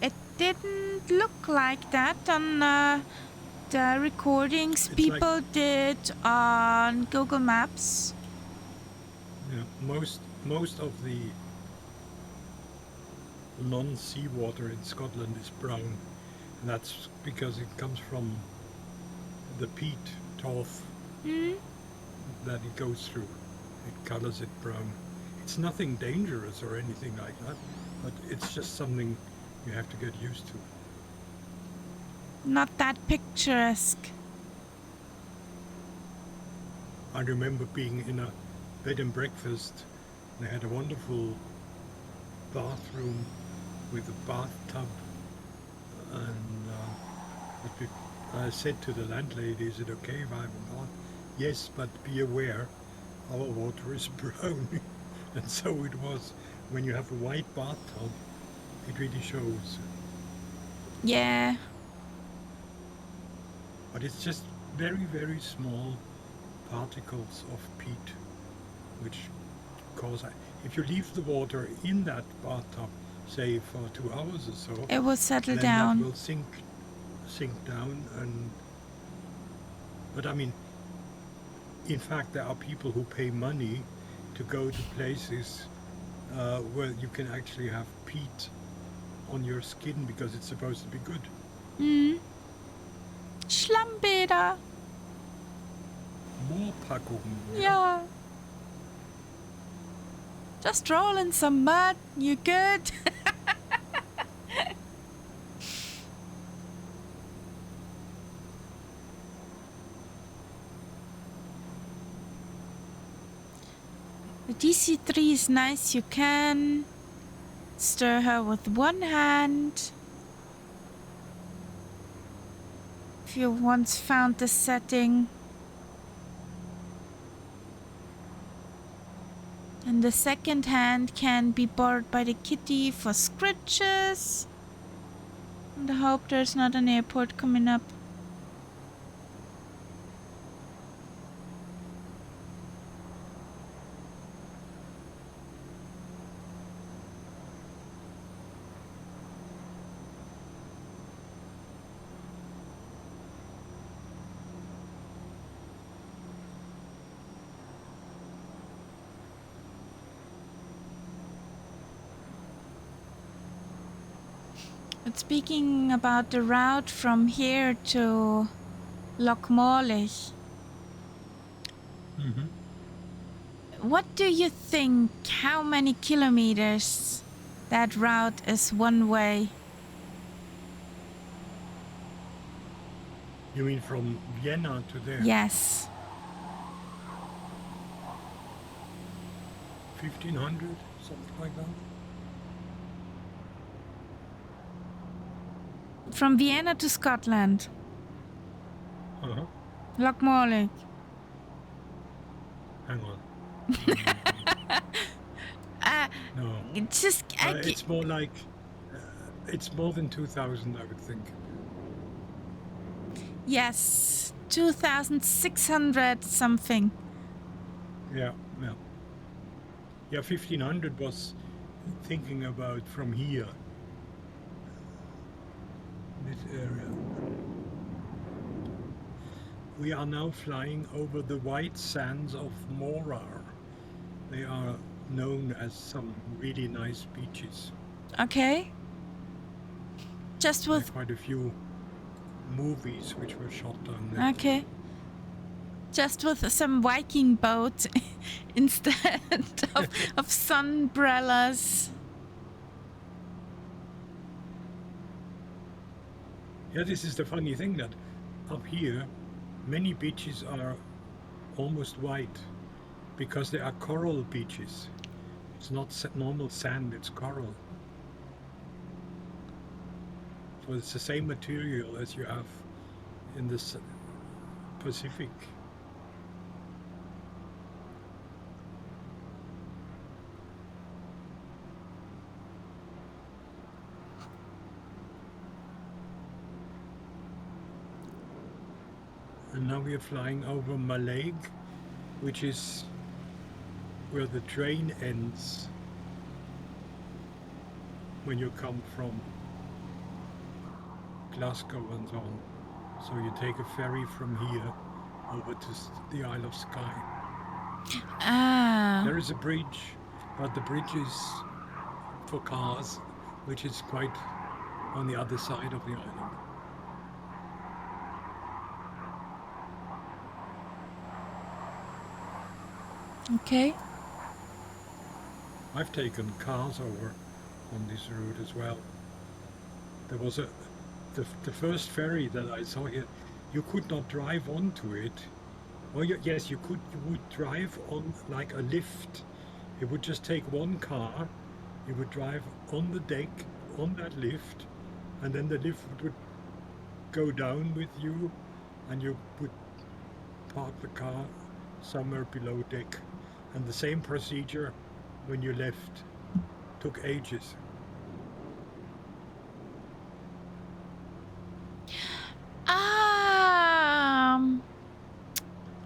It didn't look like that on the recordings It's people did on Google Maps. Yeah, most of the non-seawater in Scotland is brown. And that's because it comes from the peat torf that it goes through. It colors it brown. It's nothing dangerous or anything like that, but it's just something you have to get used to. Not that picturesque. I remember being in a bed and breakfast. They had a wonderful bathroom with a bathtub, and I said to the landlady, "Is it okay if I have a bath?" "Yes, but be aware, our water is brown." And so it was. When you have a white bathtub, it really shows. Yeah. But it's just very, very small particles of peat, which cause... If you leave the water in that bathtub, say for 2 hours or so, It will settle then down. that will sink down. But I mean, in fact, there are people who pay money to go to places where you can actually have peat on your skin because it's supposed to be good. Schlammbäder. Moorpackungen. Yeah. Just roll in some mud, you're good. The DC3 is nice. You can stir her with one hand. If you once found the setting. And the second hand can be borrowed by the kitty for scratches. And I hope there's not an airport coming up. But speaking about the route from here to Lochmarlich, what do you think? How many kilometers that route is one way? You mean from Vienna to there? Yes. 1,500, something like that. From Vienna to Scotland. Lochmarlich. Hang on. No. It's just... It's more like... it's more than 2,000, I would think. Yes. 2,600 something. Yeah. Yeah, 1,500 was thinking about from here. This area. We are now flying over the white sands of Morar. They are known as some really nice beaches. Okay. Just with... Quite a few movies which were shot down there. Okay. Just with some Viking boat instead of sunbrellas. Yeah, this is the funny thing, that up here many beaches are almost white because they are coral beaches. It's not normal sand, it's coral. So it's the same material as you have in the Pacific. And now we are flying over Mallaig, which is where the train ends when you come from Glasgow and so on. So you take a ferry from here over to the Isle of Skye. Ah. There is a bridge, but the bridge is for cars, which is quite on the other side of the island. Okay. I've taken cars over on this route as well. There was the first ferry that I saw here, you could not drive onto it. Well, yes, you would drive on like a lift. It would just take one car, you would drive on the deck, on that lift, and then the lift would go down with you, and you would park the car somewhere below deck. And the same procedure when you left. Took ages.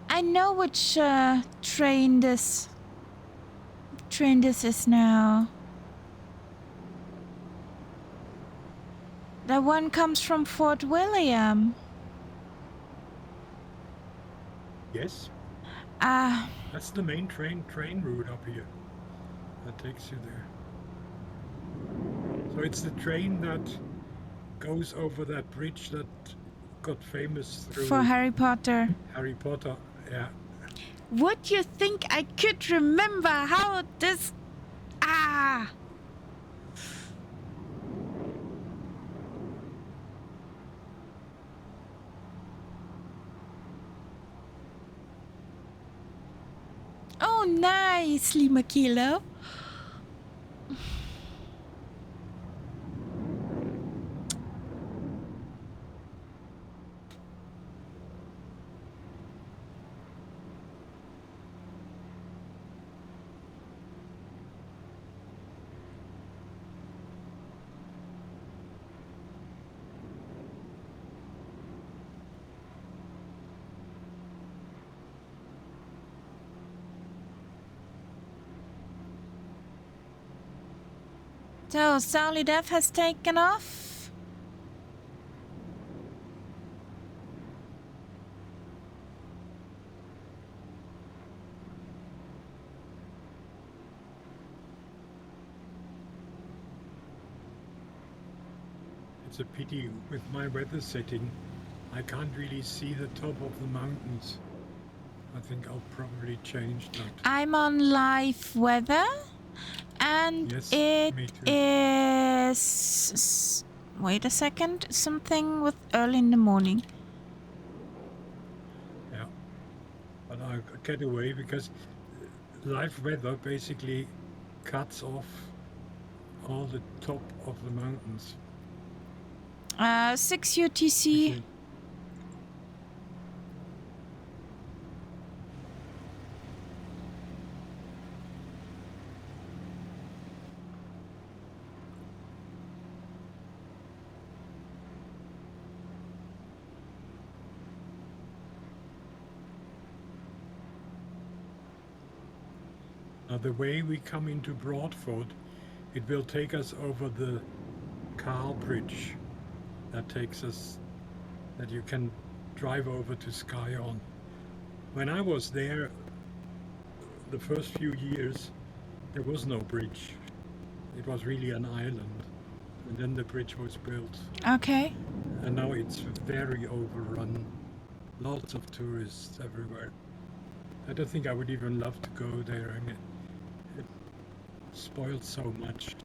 I know which train this is now. That one comes from Fort William. Yes. Ah. That's the main train route up here. That takes you there. So it's the train that goes over that bridge that got famous through for Harry Potter. Harry Potter, yeah. Would you think I could remember how this... Ah! Oh, nicely, Makilo. So, Sally Death has taken off. It's a pity with my weather setting, I can't really see the top of the mountains. I think I'll probably change that. I'm on live weather. And yes, it is... Wait a second. Something with early in the morning. Yeah. But I get away because live weather basically cuts off all the top of the mountains. 6 UTC. Okay. Now the way we come into Broadford, it will take us over the Carl Bridge. That takes us, that you can drive over to Skye on. When I was there, the first few years, there was no bridge. It was really an island. And then the bridge was built. Okay. And now it's very overrun. Lots of tourists everywhere. I don't think I would even love to go there, and it spoils so much.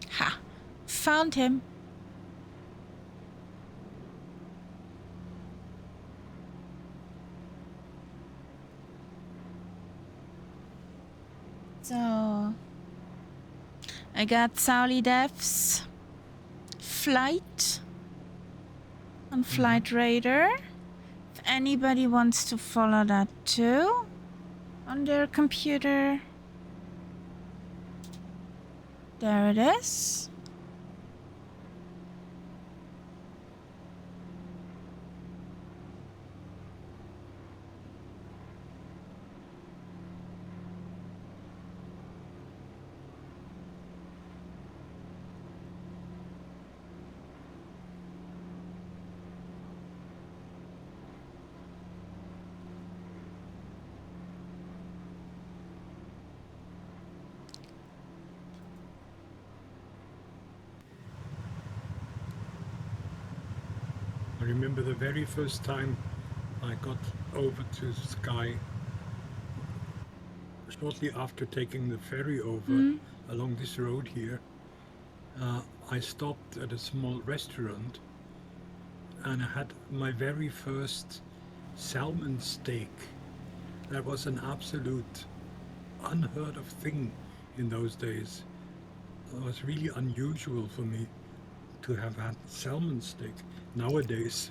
Ha! Found him. So I got Sauli Dev's flight on Flight Radar. If anybody wants to follow that too on their computer, there it is. I remember the very first time I got over to Skye, shortly after taking the ferry over along this road here. I stopped at a small restaurant and I had my very first salmon steak. That was an absolute unheard of thing in those days. It was really unusual for me to have had salmon steak. Nowadays,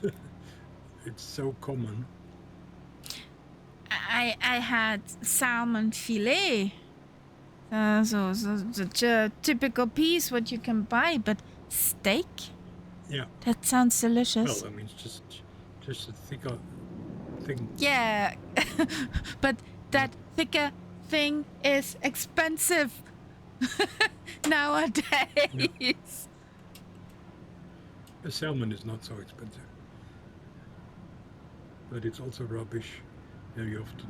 it's so common. I had salmon fillet. So such a typical piece what you can buy, but steak? Yeah. That sounds delicious. Well, I mean, it's just a thicker thing. Yeah, but that thicker thing is expensive nowadays. The salmon is not so expensive, but it's also rubbish very often.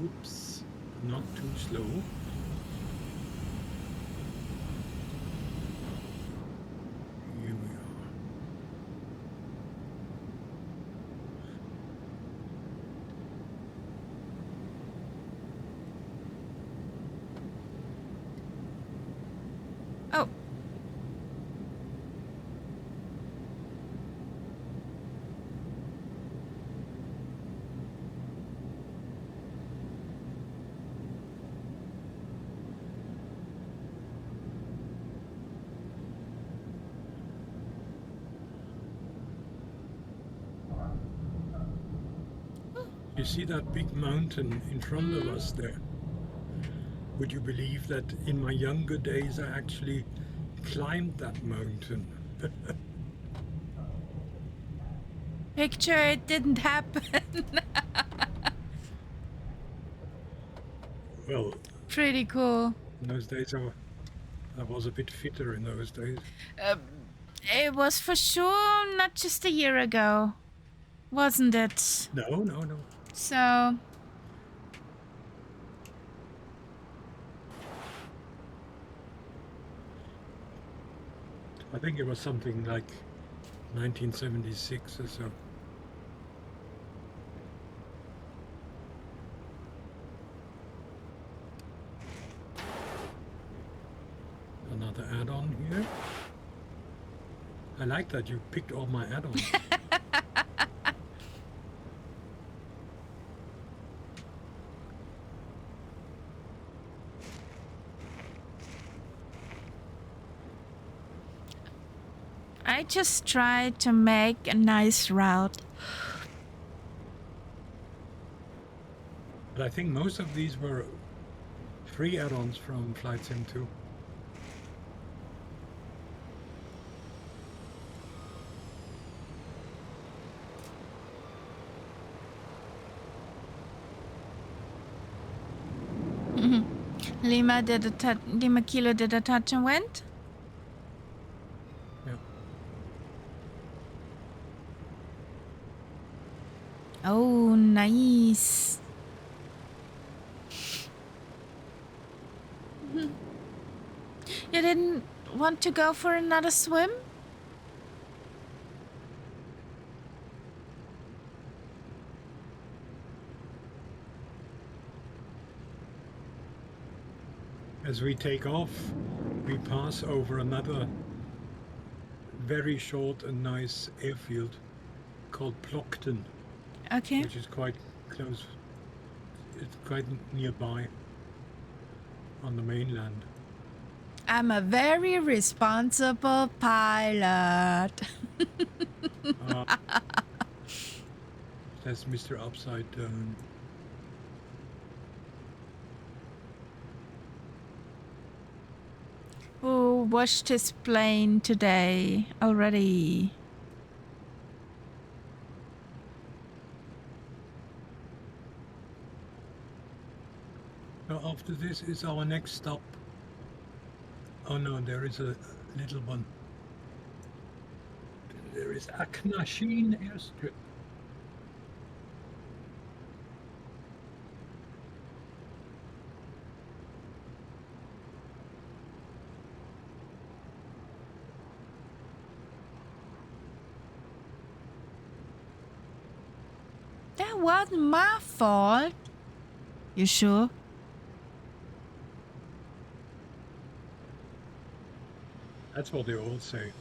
Oops, not too slow. Here we are. Oh. You see that big mountain in front of us there? Would you believe that in my younger days I actually climbed that mountain? Picture it didn't happen. Well, Pretty cool. in those days I was a bit fitter in those days. It was for sure not just a year ago, wasn't it? No. So, I think it was something like 1976 or so. Another add-on here. I like that you picked all my add-ons. I just tried to make a nice route. But I think most of these were free add-ons from Flight Sim 2. Lima Kilo did a touch and went. Yeah. Oh, nice. You didn't want to go for another swim? As we take off, we pass over another very short and nice airfield called Plockton, Okay. which is quite close. It's quite nearby on the mainland. I'm a very responsible pilot. That's Mr. Upside Down. Who washed his plane today already? Now after this is our next stop. Oh no, there is a little one. There is Aknashin airstrip. That wasn't my fault. You sure? That's what they all say.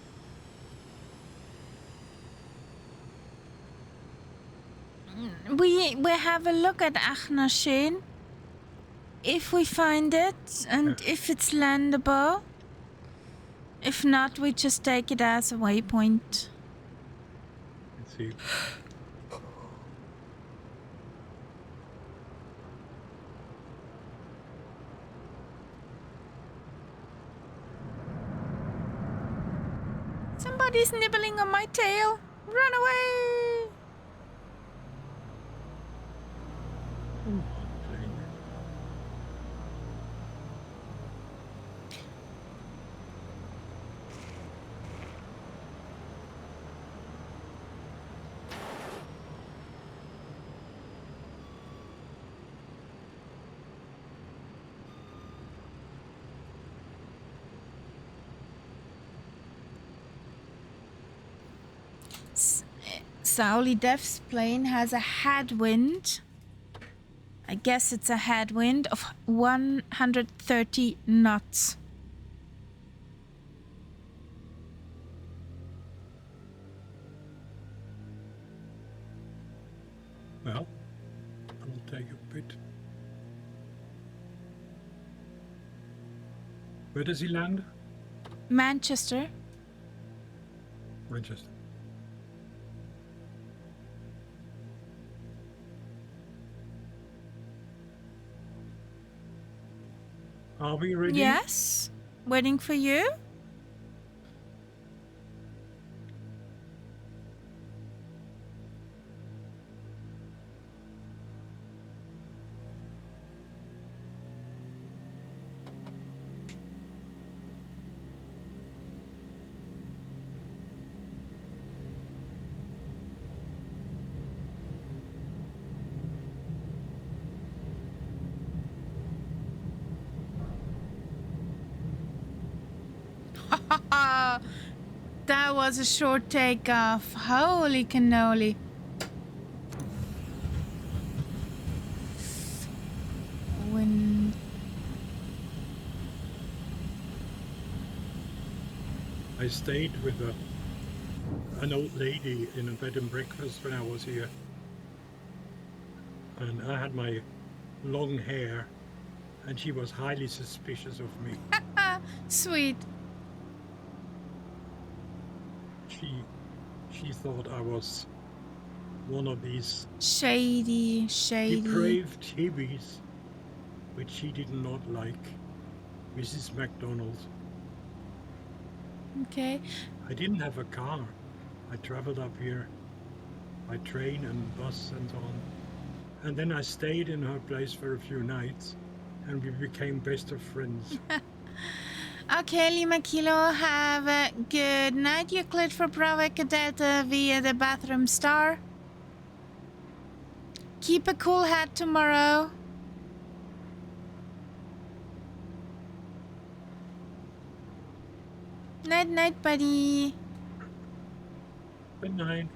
We have a look at Achnashin. If we find it and if it's landable. If not, we just take it as a waypoint. Let's see. Somebody's nibbling on my tail. Run away! Sauli Dev's plane has a headwind. I guess it's a headwind of 130 knots. Well, I'll take a bit. Where does he land? Manchester. Manchester. Are we ready? Yes. Waiting for you. That was a short takeoff. Holy cannoli. Wind. I stayed with an old lady in a bed and breakfast when I was here. And I had my long hair, and she was highly suspicious of me. Sweet. She thought I was one of these Shady. depraved hippies, which she did not like, Mrs. McDonald. Okay. I didn't have a car. I traveled up here by train and bus and so on. And then I stayed in her place for a few nights, and we became best of friends. Okay, Lima Kilo, have a good night. You're cleared for Bravo Delta via the bathroom star. Keep a cool head tomorrow. Night, night, buddy. Good night.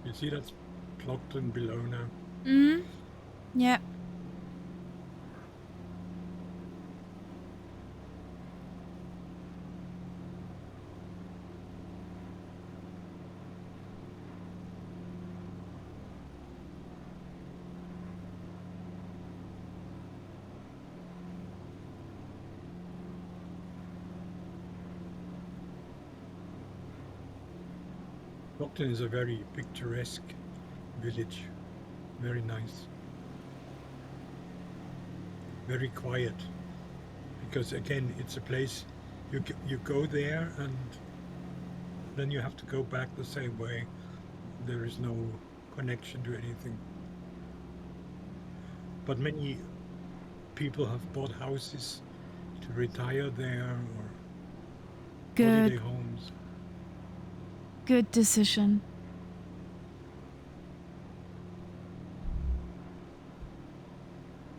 You see that's plugged in below now. Mm-hmm. Yeah. Brockton is a very picturesque village, very nice, very quiet, because again it's a place you go there and then you have to go back the same way. There is no connection to anything. But many people have bought houses to retire there or holiday Good. homes. Good decision.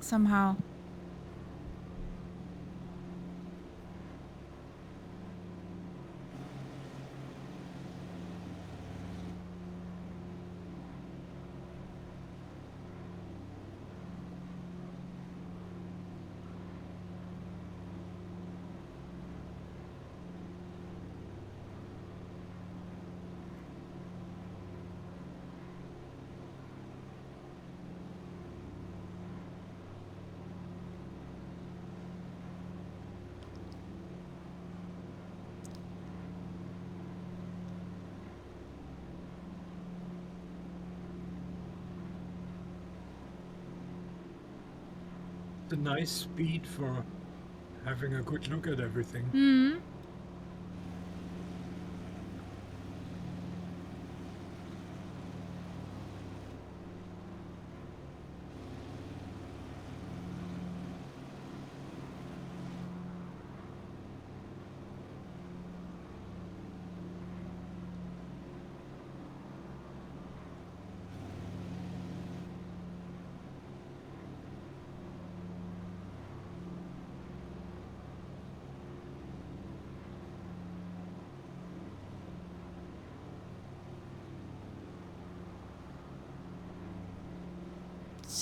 Somehow. It's a nice speed for having a good look at everything. Hmm.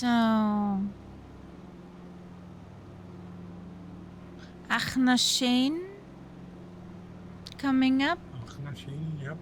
So, Achnashain coming up. Achnashin, yep.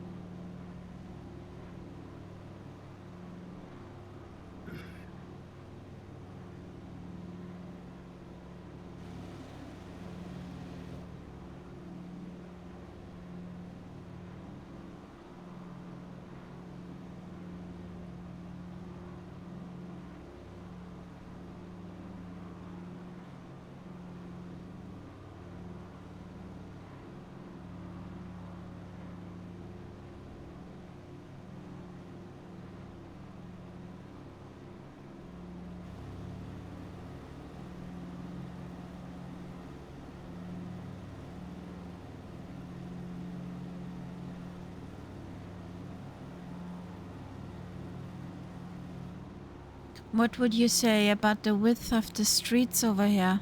What would you say about the width of the streets over here?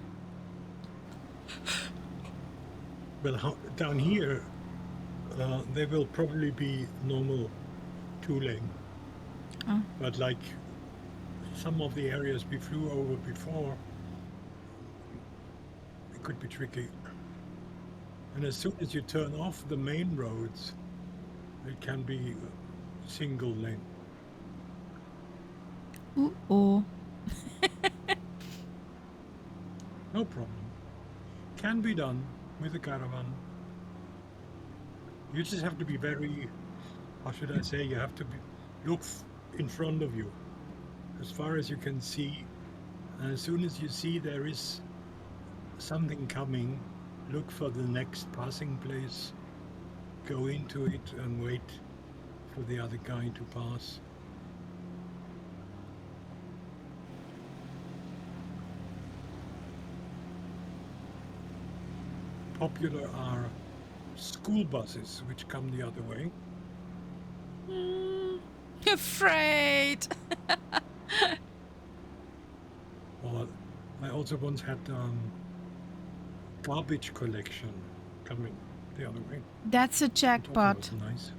Well, down here, they will probably be normal two-lane. Oh. But like some of the areas we flew over before, it could be tricky. And as soon as you turn off the main roads, it can be single lane. Ooh. No problem. Can be done with a caravan. You just have to be very, how should I say, you have to look in front of you as far as you can see. And as soon as you see there is something coming, look for the next passing place, go into it and wait for the other guy to pass. Popular are school buses, which come the other way. Afraid. Or I also once had garbage collection coming the other way. That's a jackpot. That was nice.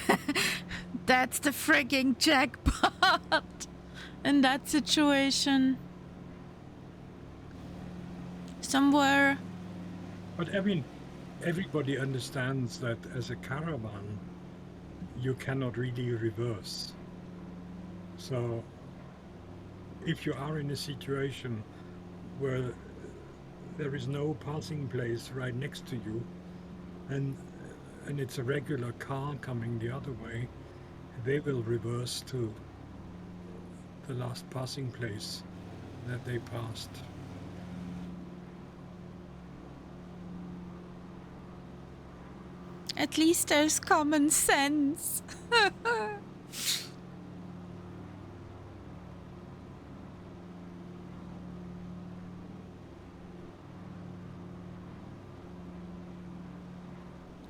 Yeah. That's the frigging jackpot in that situation. Somewhere. But I mean, everybody understands that as a caravan, you cannot really reverse. So if you are in a situation where there is no passing place right next to you, and it's a regular car coming the other way, they will reverse to the last passing place that they passed. At least there's common sense. I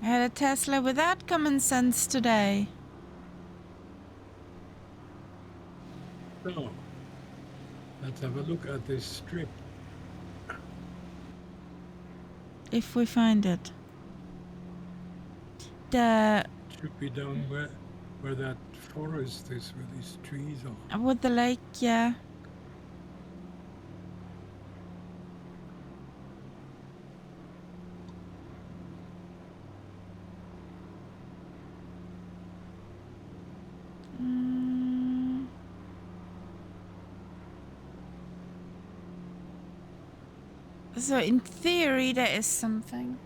had a Tesla without common sense today. So, let's have a look at this strip. If we find it. The It should be down where that forest is, where these trees are. with the lake, yeah. So in theory there is something.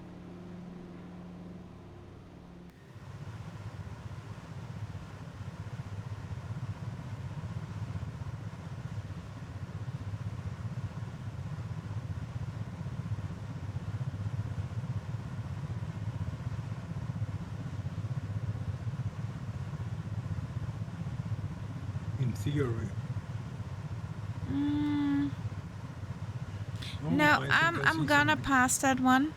In theory. Oh, No, I I'm see gonna something. pass that one.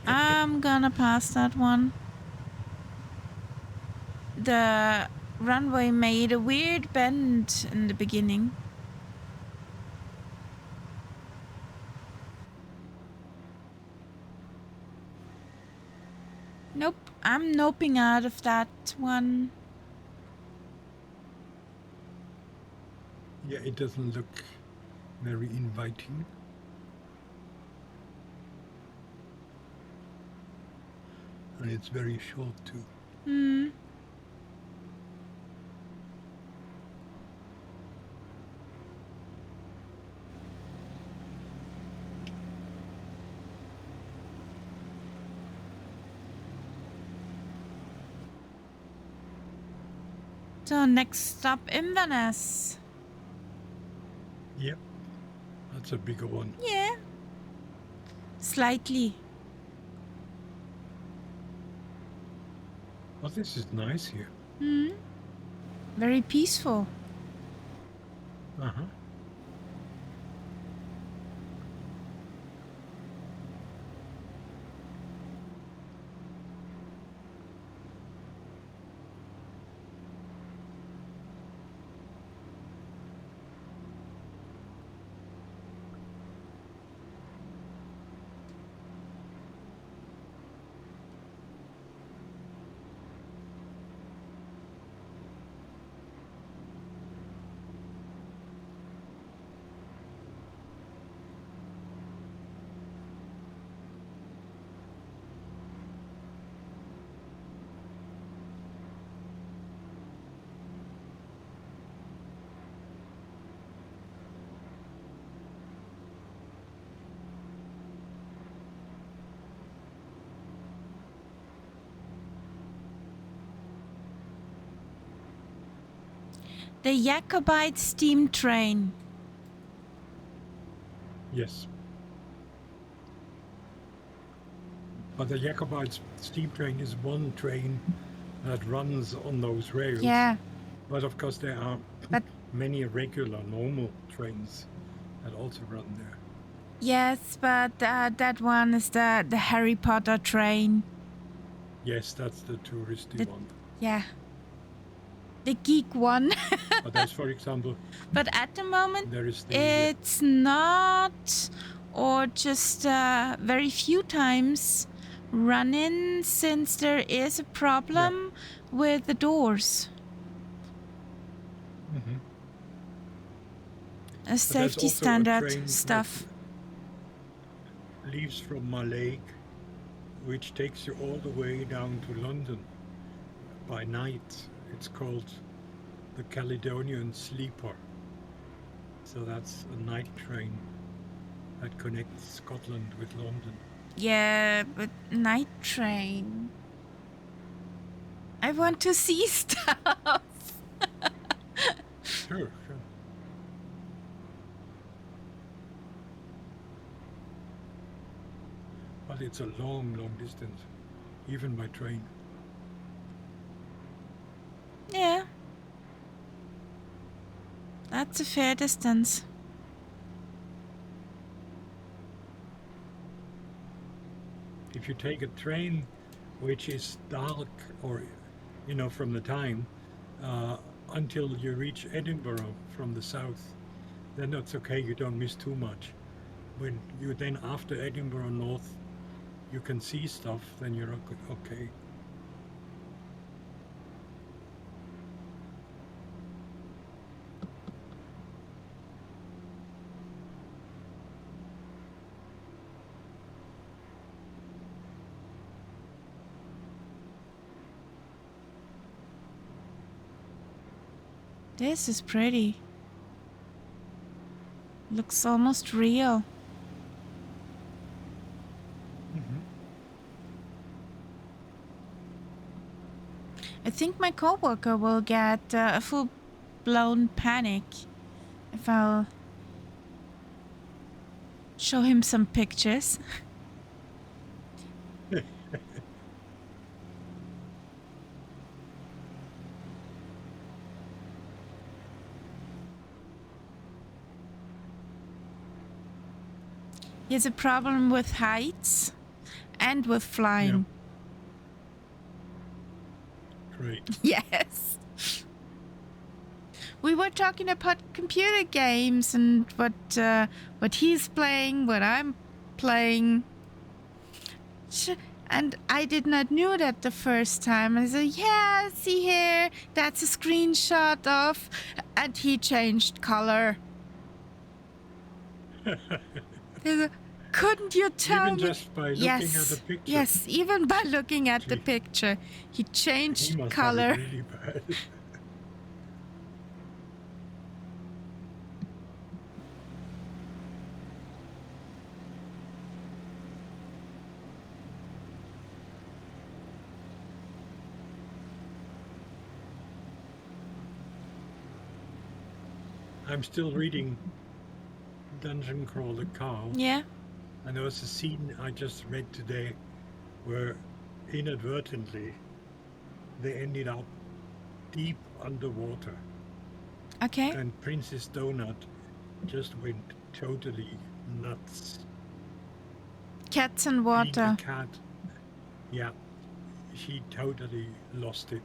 I'm gonna pass that one. The runway made a weird bend in the beginning. Nope, I'm noping out of that one. Yeah, it doesn't look very inviting. And it's very short too. Hmm. So next stop Inverness. Yep, that's a bigger one. Yeah. Slightly. Oh, this is nice here. Hmm. Very peaceful. Uh-huh. The Jacobite steam train. Yes. But the Jacobite steam train is one train that runs on those rails. Yeah. But of course there are But many regular, normal trains that also run there. yes, but that one is the Harry Potter train. Yes, that's the touristy The- one. Yeah. The geek one. But there's, for example, But at the moment, there is the it's not, or just very few times running since there is a problem with the doors. Mhm. A safety also a standard train stuff. that leaves from Mallaig, which takes you all the way down to London by night. It's called the Caledonian Sleeper. So that's a night train that connects Scotland with London. Yeah, but night train. I want to see stuff. Sure. But it's a long distance, even by train. Yeah. That's a fair distance. If you take a train which is dark, or from the time until you reach Edinburgh from the south, then that's okay, you don't miss too much. When you then, after Edinburgh north, you can see stuff, then you're okay. This is pretty. Looks almost real. Mm-hmm. I think my coworker will get a full-blown panic if I'll show him some pictures. He has a problem with heights and with flying. Great. Yes. We were talking about computer games and what he's playing, what I'm playing. And I did not knew that the first time. I said, yeah, see here, that's a screenshot of, and he changed color. They said, couldn't you tell Even me? just by looking at the picture. Yes, even by looking at the Gee. picture, he He changed must color. have it really bad. I'm still reading Dungeon Crawler Carl. Yeah. And there was a scene I just read today where inadvertently they ended up deep underwater. Okay. And Princess Donut just went totally nuts. Cats and Being a water. cat, yeah, she totally lost it.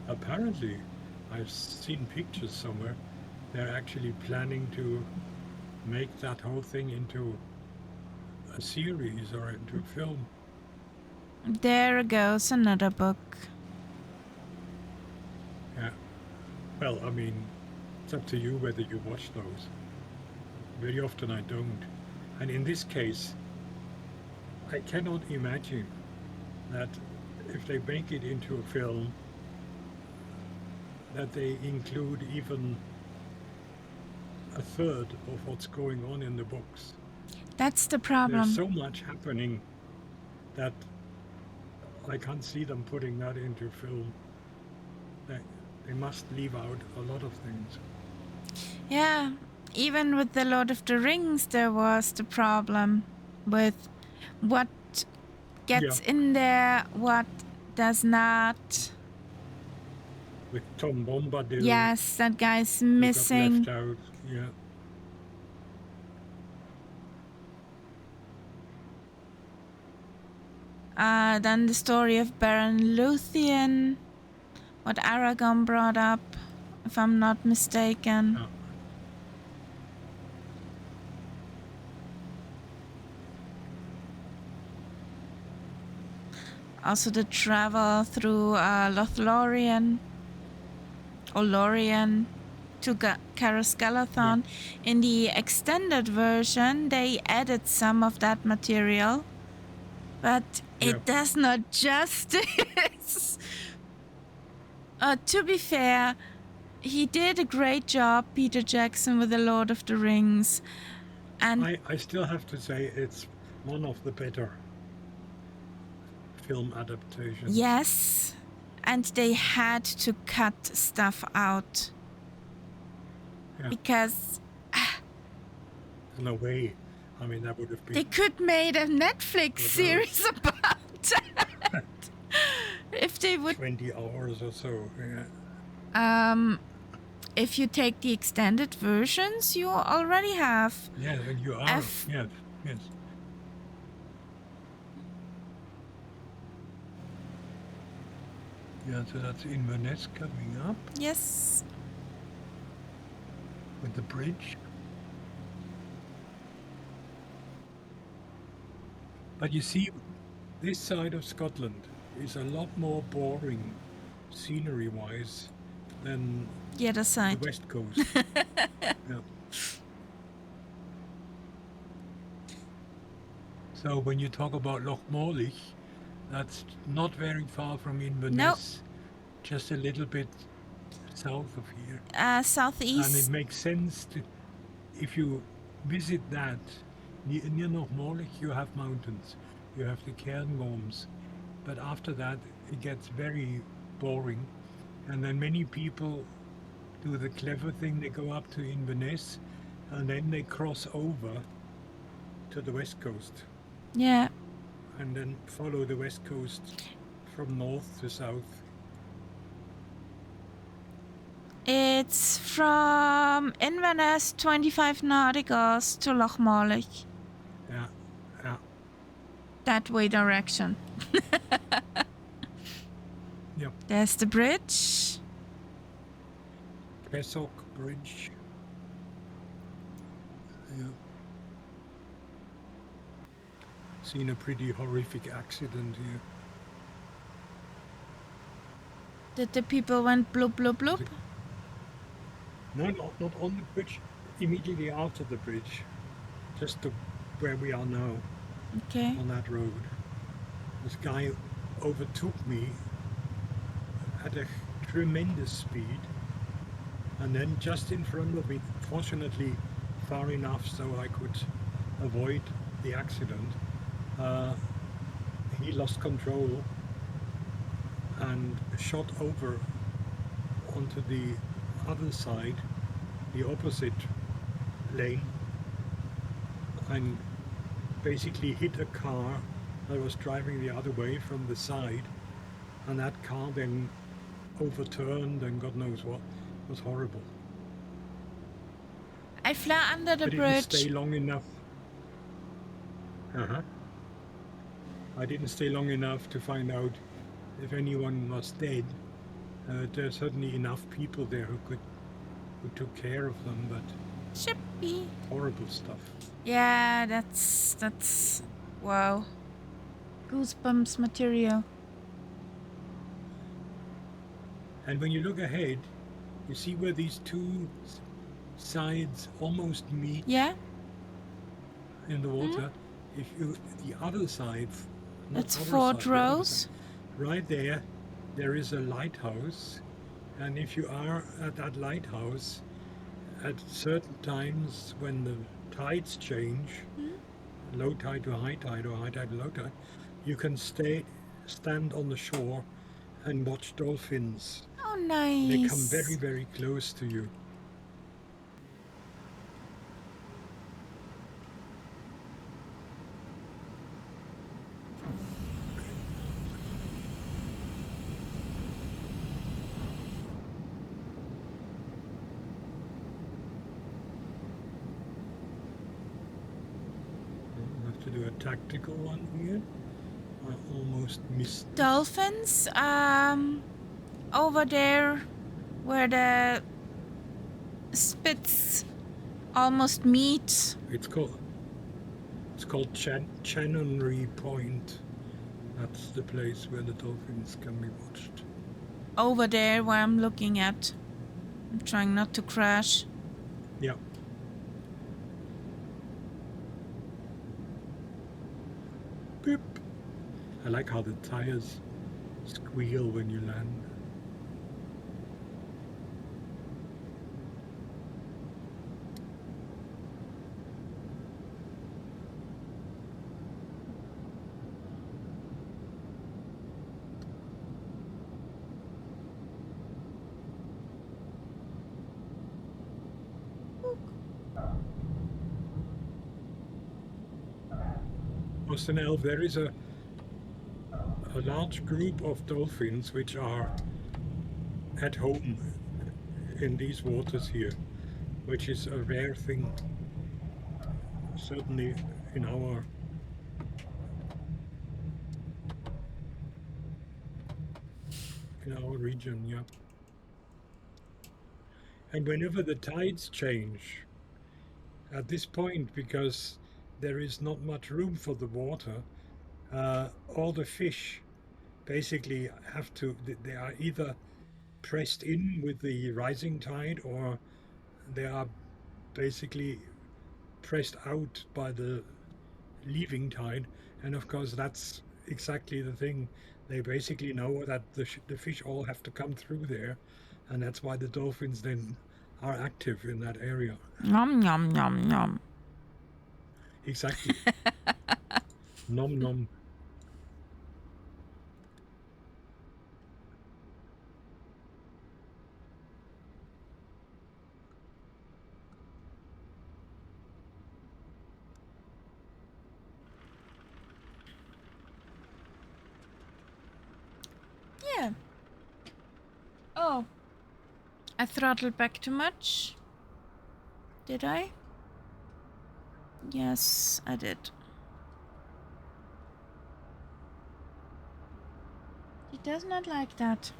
Apparently, I've seen pictures somewhere, they're actually planning to make that whole thing into a series or into a film. There goes another book. Yeah. Well, I mean, it's up to you whether you watch those. Very often I don't. And in this case, I cannot imagine that if they make it into a film, that they include even a third of what's going on in the books. That's the There's problem. so much happening that I can't see them putting that into film. They must leave out a lot of things. Yeah, even with the Lord of the Rings, there was the problem with what gets in there, what does not. With Tom Bombadil, Yes, that guy's who got missing. left out. Yeah. Then the story of Baron Luthien, what Aragorn brought up, if I'm not mistaken. Yeah. Also the travel through Lothlorien or Lorien to Caroscalathon. In the extended version, they added some of that material, but it does not justice. To be fair, he did a great job, Peter Jackson, with The Lord of the Rings. And I still have to say it's one of the better film adaptations. yes, and they had to cut stuff out. Yeah. Because In a way, I mean, that would have been... they could made a Netflix series about that. If they would... 20 hours or so, yeah. If you take the extended versions, you already have... Yeah, and you are, yes. Yeah, so that's Inverness coming up Yes. with the bridge. But you see, this side of Scotland is a lot more boring scenery-wise than The other the side. west coast. Yeah. So when you talk about Loch Morlich, that's not very far from Inverness, just a little bit south of here. Southeast. And it makes sense to, if you visit that, near Loch Morlich you have mountains, you have the Cairngorms, but after that it gets very boring. And then many people do the clever thing, they go up to Inverness and then they cross over to the west coast. Yeah. And then follow the west coast from north to south. It's from Inverness, 25 nauticals to Loch Morlich. Yeah, yeah. That way direction. Yep. There's the bridge. Pesok Bridge. Yeah. Seen a pretty horrific accident here. Did the people went bloop bloop bloop? No, not on the bridge. Immediately after the bridge, just where we are now, Okay. on that road. This guy overtook me at a tremendous speed, and then just in front of me, fortunately far enough so I could avoid the accident, he lost control and shot over onto the other side, the opposite lane, and basically hit a car that was driving the other way from the side, and that car then overturned and God knows what. It was horrible. I flew under the I didn't bridge. stay long enough. I didn't stay long enough to find out if anyone was dead. There's certainly enough people there who took care of them, but Shippy. horrible stuff. Yeah, that's wow. Goosebumps material. And when you look ahead, you see where these two sides almost meet. Yeah. In the water. If you the other side, That's Fort Rose. Right there is a lighthouse, and if you are at that lighthouse at certain times when the tides change, low tide to high tide or high tide to low tide, you can stand on the shore and watch dolphins. Oh, nice. They come very, very close to you. To do a tactical one here. I almost missed Dolphins. Over there, where the spits almost meet. It's called Chanonry Point. That's the place where the dolphins can be watched. Over there, where I'm looking at. I'm trying not to crash. Yeah. Beep. I like how the tires squeal when you land. Austin Elf, there is a large group of dolphins which are at home in these waters here, which is a rare thing, certainly in our region, yeah. And whenever the tides change, at this point, because there is not much room for the water, all the fish basically they are either pressed in with the rising tide or they are basically pressed out by the leaving tide. And of course, that's exactly the thing. They basically know that the fish all have to come through there, and that's why the dolphins then are active in that area. Nom nom nom nom. Exactly. Nom nom. Yeah. Oh. I throttled back too much. Did I? Yes, I did. He does not like that.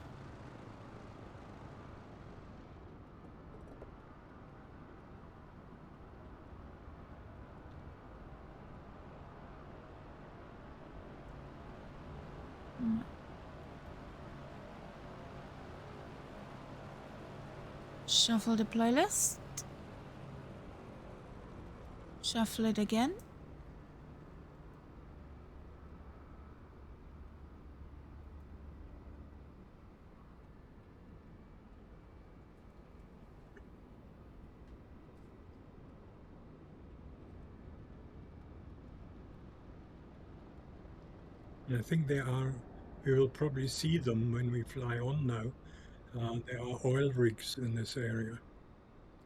Shuffle the playlist. Shuffle it again. I think there are, we will probably see them when we fly on now. There are oil rigs in this area.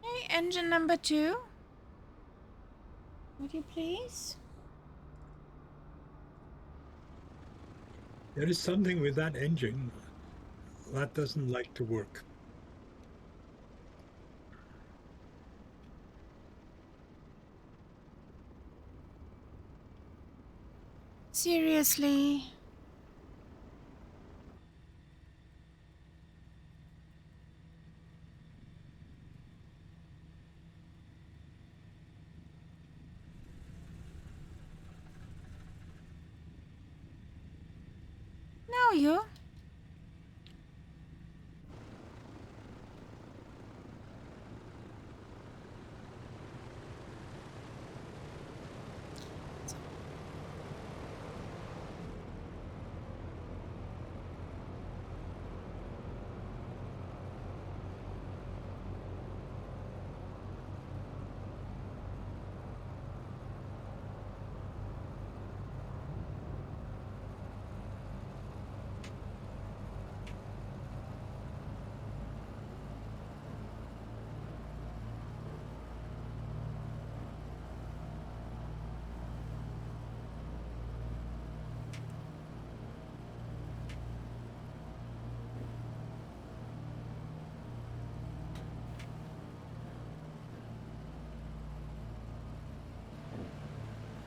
Okay, engine number 2. Would you please? There is something with that engine that doesn't like to work. Seriously? No, you.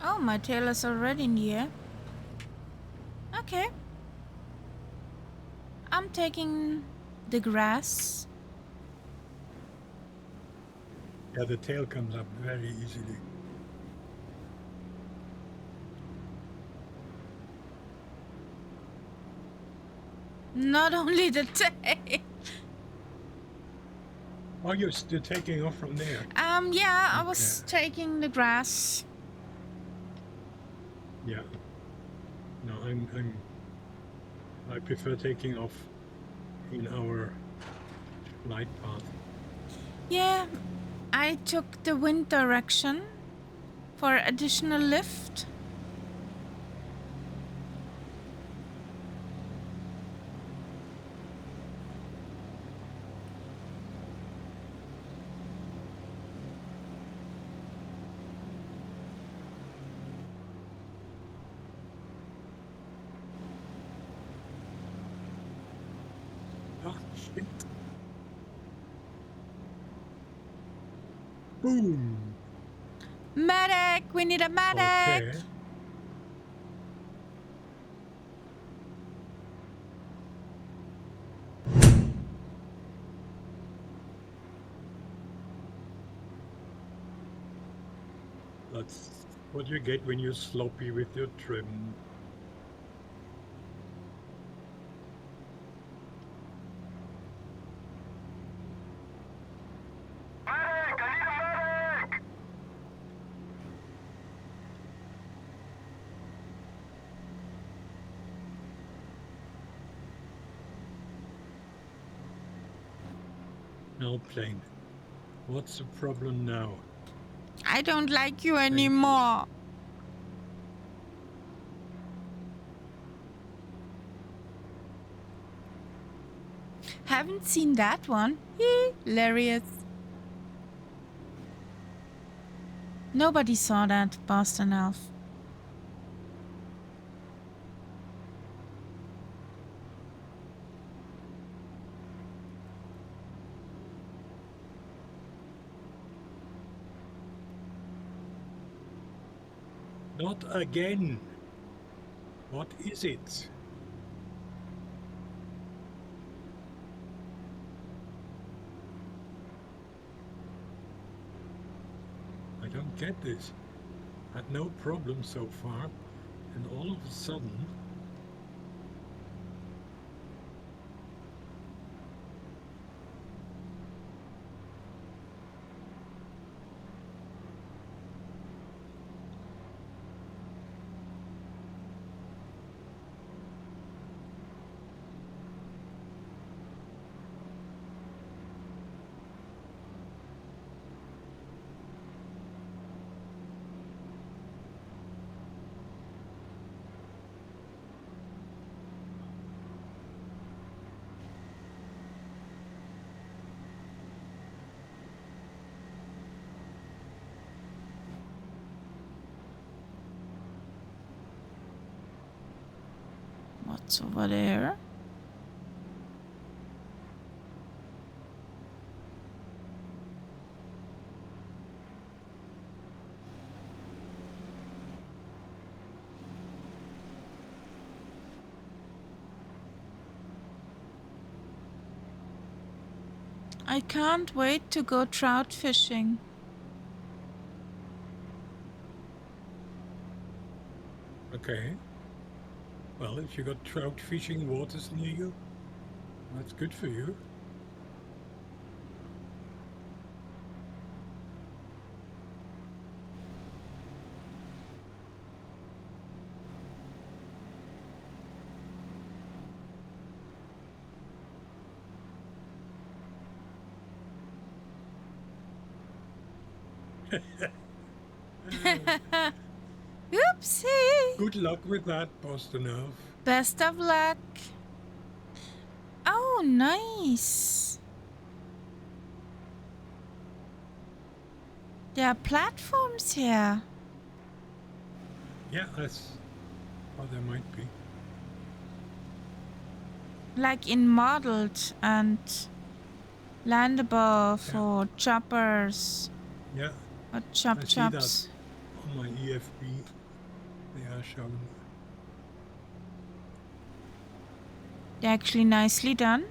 Oh, my tail is already in the air. Okay. I'm taking the grass. Yeah, the tail comes up very easily. Not only the tail. Oh, you're still taking off from there? Yeah, I was taking the grass. Yeah. No, I prefer taking off in our flight path. Yeah, I took the wind direction for additional lift. Ah, shit. Boom. Medic! We need a medic! Okay. That's what you get when you're sloppy with your trim. Medic! I need a medic! No plane. What's the problem now? I don't like you anymore. Haven't seen that one. Hilarious. Nobody saw that, Boston Elf. Not again. What is it? I don't get this. Had no problem so far, and all of a sudden It's over there. I can't wait to go trout fishing. Okay. Well, if you got trout fishing waters near you, that's good for you. Oopsie! Good luck with that, Boston Elf. Best of luck. Oh, nice. There are platforms here. Yeah, that's what there might be. Like in modeled and landable Yeah. for choppers Yeah, or chop I see chops. that on my EFB. They are shown. They're actually nicely done.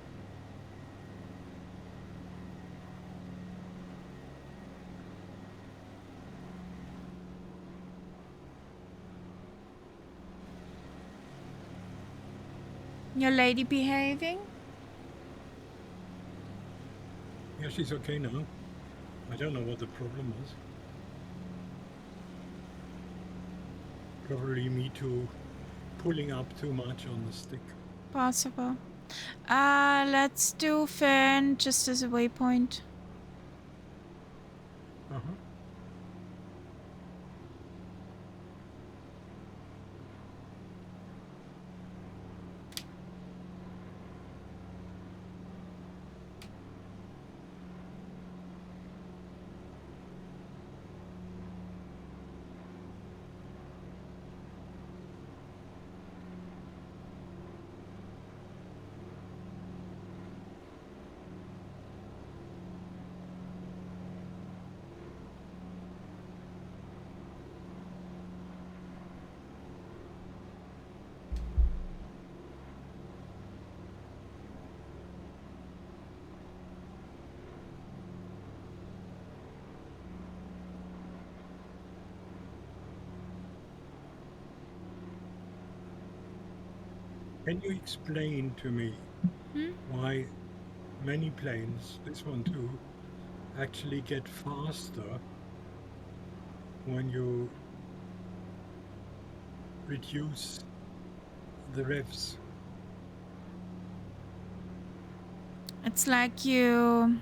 Your lady behaving? Yeah, she's okay now. I don't know what the problem was. Probably me too, pulling up too much on the stick. Possible. Let's do Fern just as a waypoint. Uh-huh. Can you explain to me why many planes, this one too, actually get faster when you reduce the revs? It's like you...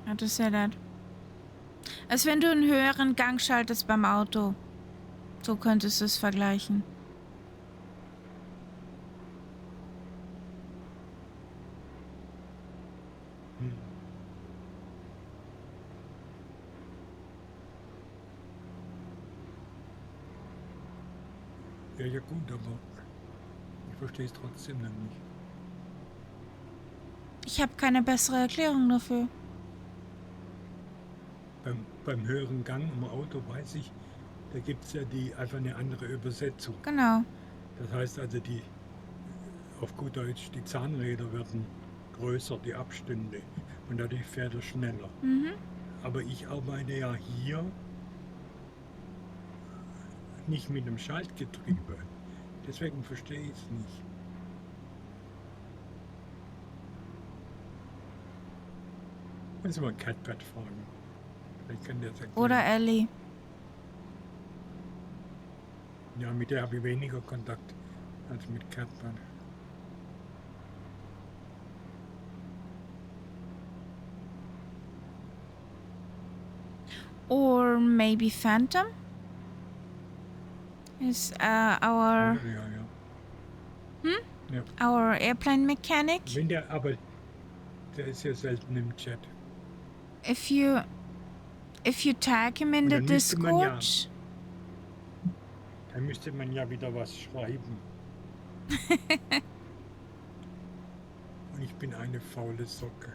How to say that? Als wenn du einen höheren Gang schaltest beim Auto. So könntest du es vergleichen. Ja, ja gut, aber ich verstehe es trotzdem dann nicht. Ich habe keine bessere Erklärung dafür. Beim höheren Gang im Auto weiß ich, da gibt es ja einfach eine andere Übersetzung. Genau. Das heißt also, auf gut Deutsch, die Zahnräder werden größer, die Abstände, und dadurch fährt er schneller. Aber ich arbeite ja hier nicht mit dem Schaltgetriebe. Deswegen verstehe ich es nicht. Kannst du mal Catpad fragen? Vielleicht kann der es erklären. Oder Ellie. Ja, mit der habe ich weniger Kontakt als mit Catpad. Or maybe Phantom? Is our... Ja, ja. Ja. Our airplane mechanic? Aber der ist ja selten im Chat. If you tag him in Und the dann müsste man ja- Discord... Da müsste man ja wieder was schreiben. Und ich bin eine faule Socke.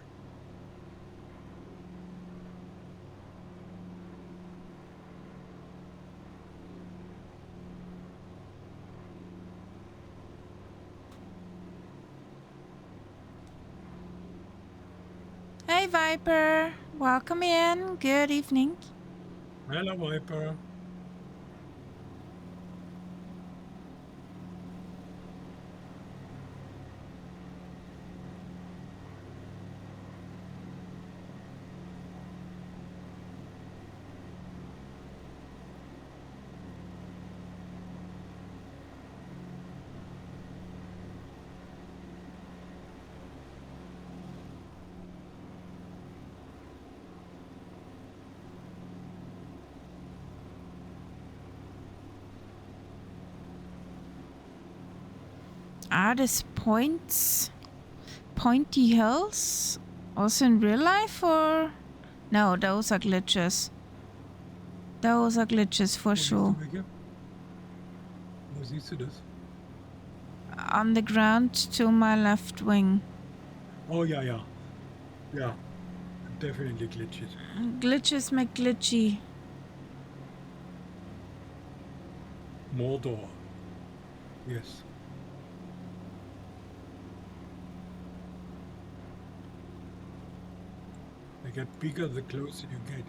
Hey Viper, welcome in. Good evening. Hello, Viper. Are these pointy hills also in real life, or no? Those are glitches. Those are glitches for sure. Wo siehst du das? On the ground to my left wing. Oh, ja, ja. Ja. Definitely glitches. Glitches make glitchy. Mordor. Yes. They get bigger the closer you get.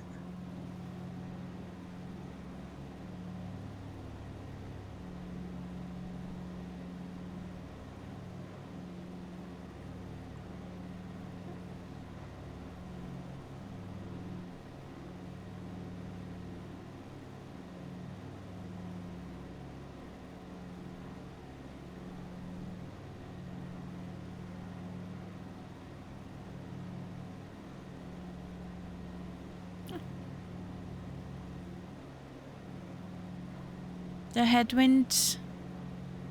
The headwind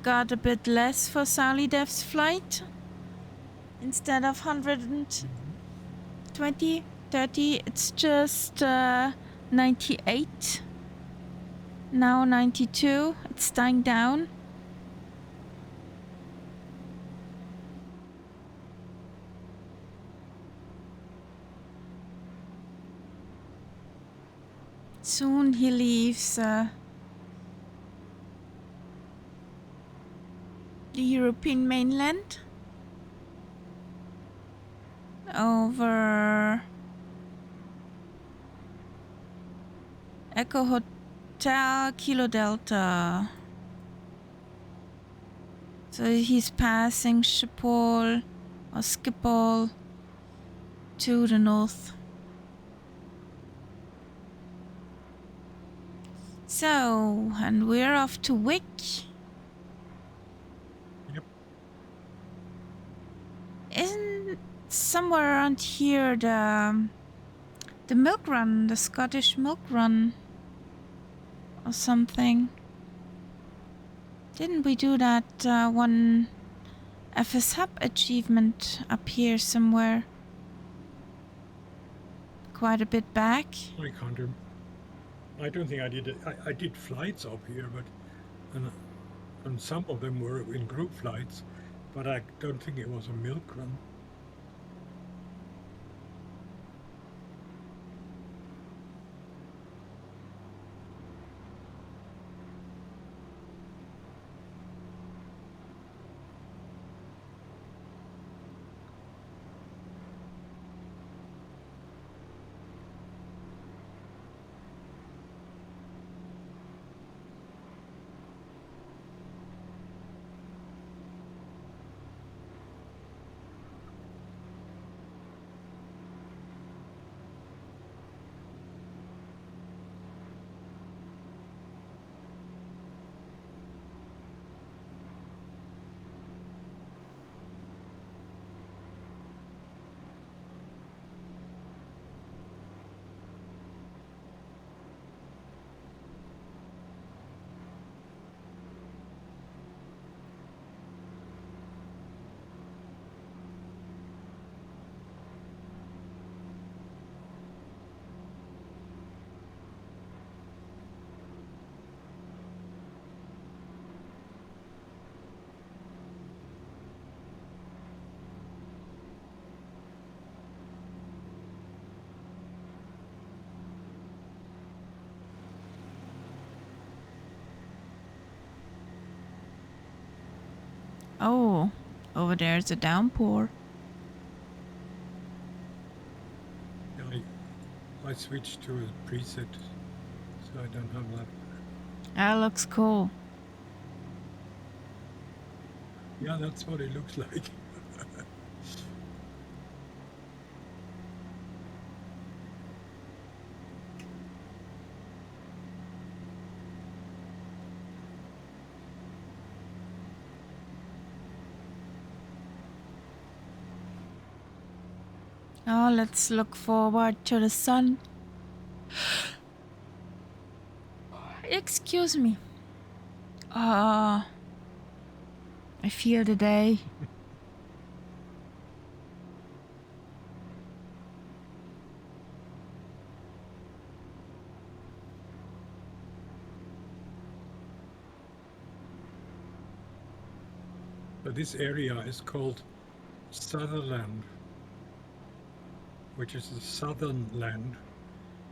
got a bit less for Sally Dev's flight. Instead of 120, 30, it's just 98. Now 92. It's dying down. Soon he leaves the European mainland over Echo Hotel Kilo Delta. So he's passing Schiphol or Schiphol to the north. So, and we're off to Wick. Yep. Isn't somewhere around here the milk run, the Scottish milk run or something? Didn't we do that one FS Hub achievement up here somewhere? Quite a bit back. I can't remember. I don't think I did it. I did flights up here, but and some of them were in group flights, but I don't think it was a milk run. Oh, over there's a downpour. Yeah, I switched to a preset, so I don't have that. That looks cool. Yeah, that's what it looks like. Oh, let's look forward to the sun. Excuse me. I feel the day. But this area is called Sutherland, which is the southern land,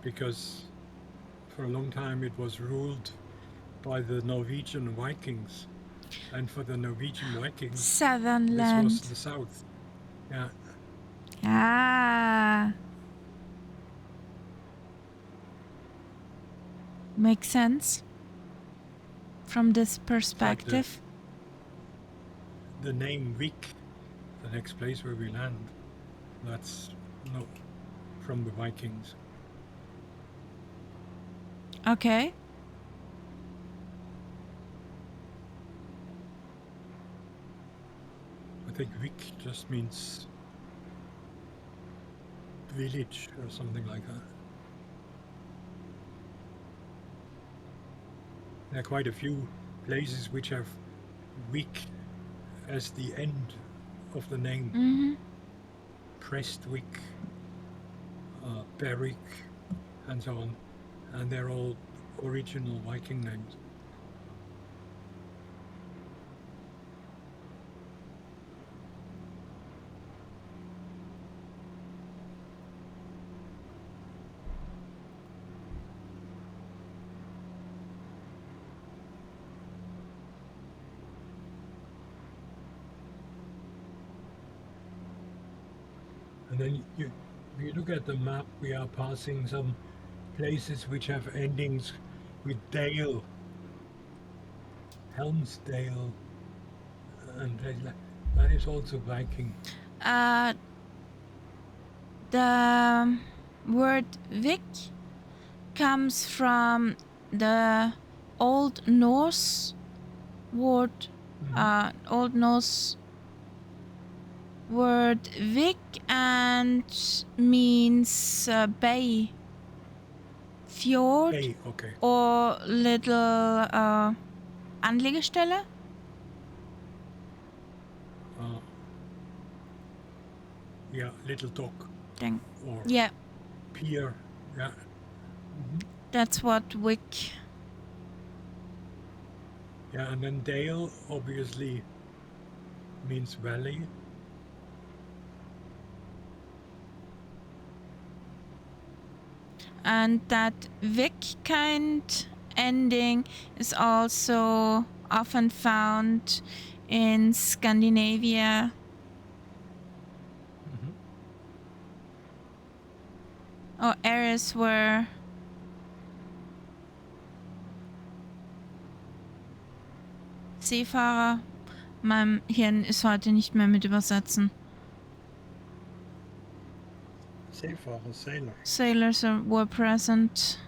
because for a long time it was ruled by the Norwegian Vikings. And for the Norwegian Vikings, Southern this land. was the south. Yeah, Ah. Makes sense from this perspective. the name Vik, the next place where we land, that's not from the Vikings. Okay. I think Vik just means village or something like that. There are quite a few places which have Vik as the end of the name. Mm-hmm. Prestwick, Berwick, and so on. And they're all original Viking names. And then if you look at the map, we are passing some places which have endings with Dale, Helmsdale, and that is also Viking. The word Vik comes from the Old Norse word, Old Norse word Vik, and means bay, fjord, Hey, okay. or little Anlegestelle. Yeah, little dock or Yeah, pier. Yeah. that's what Vik. Yeah, and then Dale obviously means valley. And that Vik kind ending is also often found in Scandinavia. Or areas where Seefahrer, mein Hirn ist heute nicht mehr mit übersetzen. Seefahrer, sailor. Sailors were present.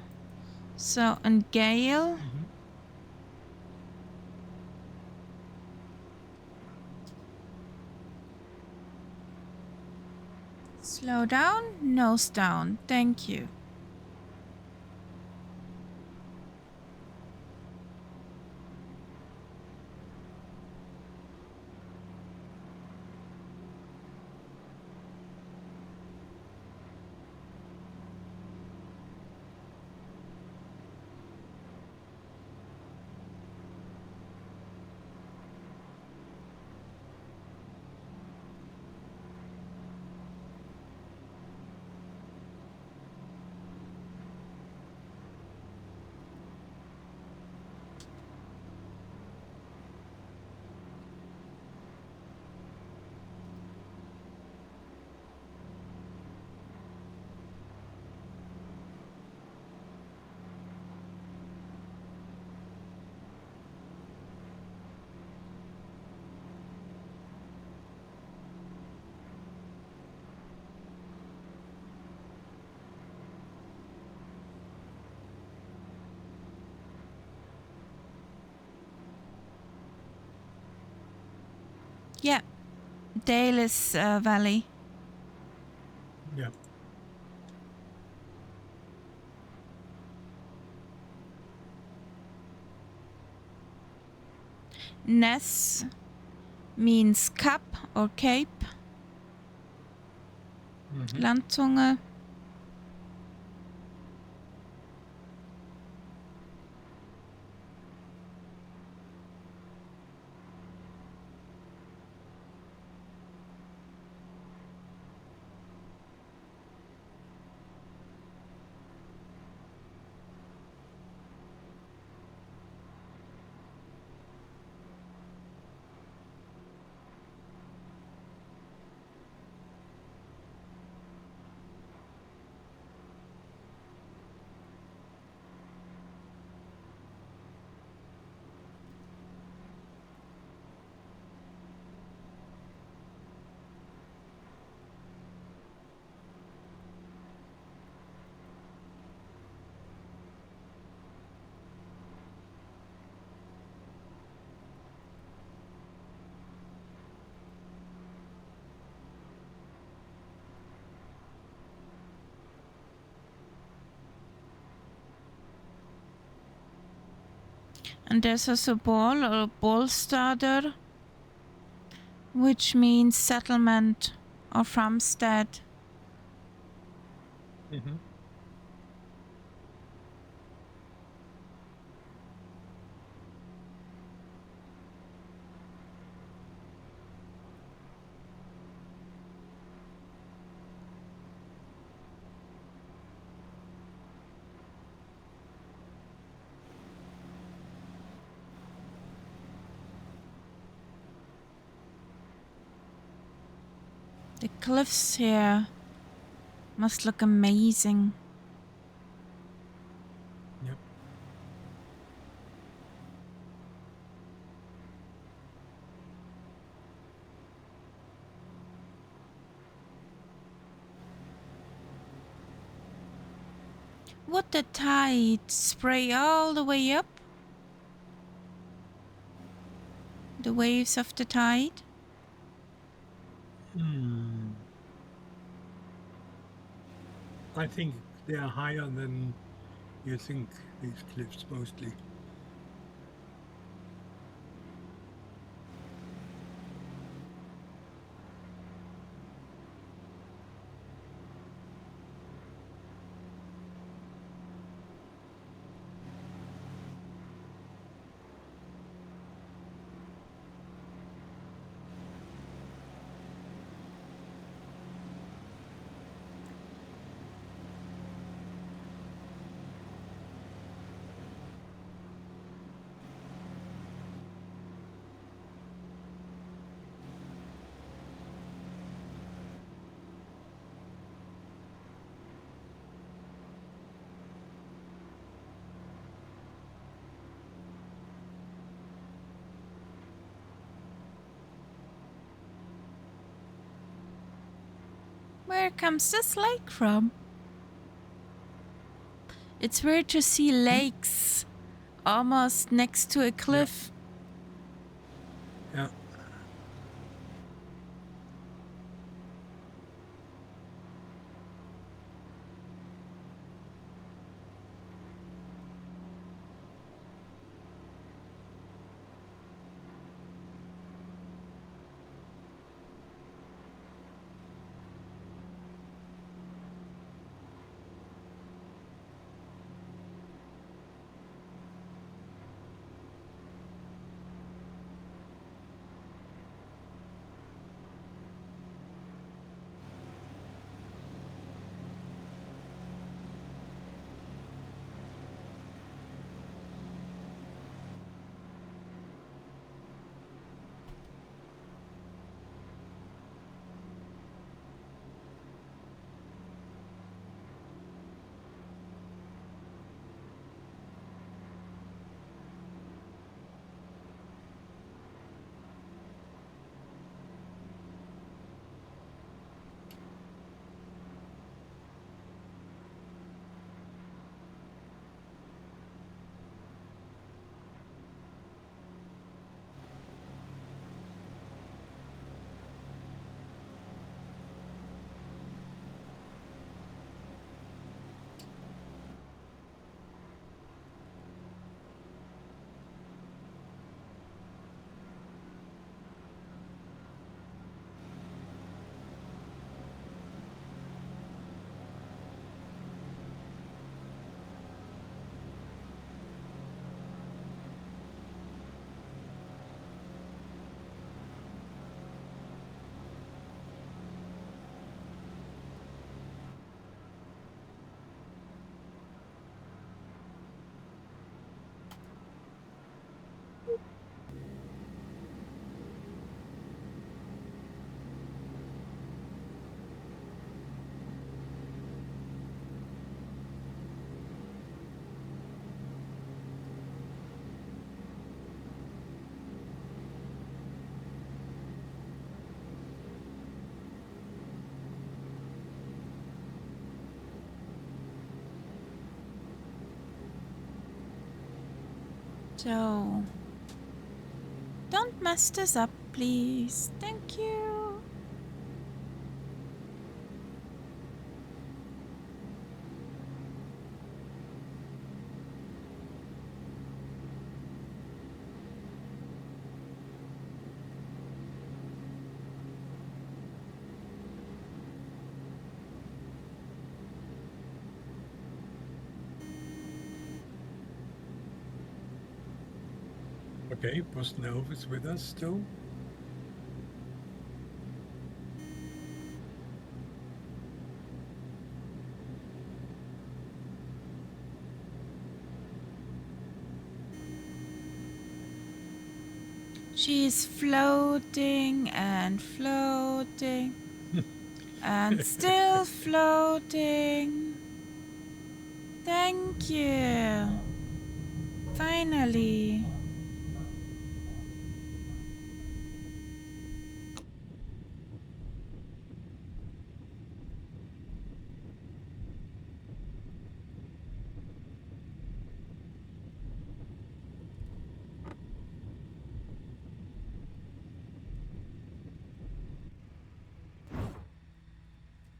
So, and gale. Slow down, nose down. Thank you. Yeah, Dale is Valley. Yeah. Ness means cap or cape. Mhm. Landzunge. And there's also ball or ballstader, which means settlement or farmstead. Mhm. The cliffs here must look amazing. Yep. Would the tide spray all the way up? The waves of the tide? Hmm. I think they are higher than you think, these cliffs mostly. Where comes this lake from? It's weird to see lakes almost next to a cliff. Yeah. So, don't mess this up, please. Thank you. Okay, Bosnov is with us still. She's floating and floating and still floating. Thank you. Finally.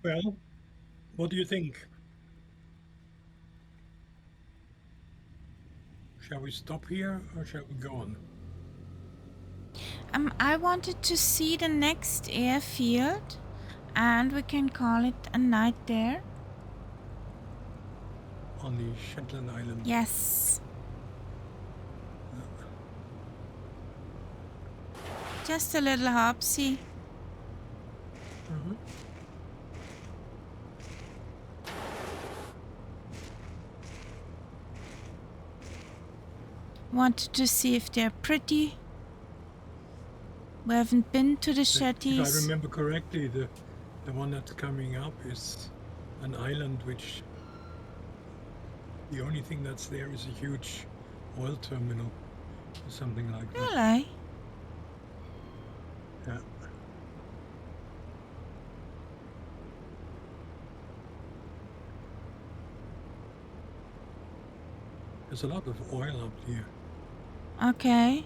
Well, what do you think? Shall we stop here or shall we go on? I wanted to see the next airfield, and we can call it a night there. On the Shetland Island? Yes. Just a little hopsy. Wanted to see if they're pretty. We haven't been to the If I shetties. remember correctly, the one that's coming up is an island which the only thing that's there is a huge oil terminal or something like that. Really? Yeah. There's a lot of oil up here. Okay.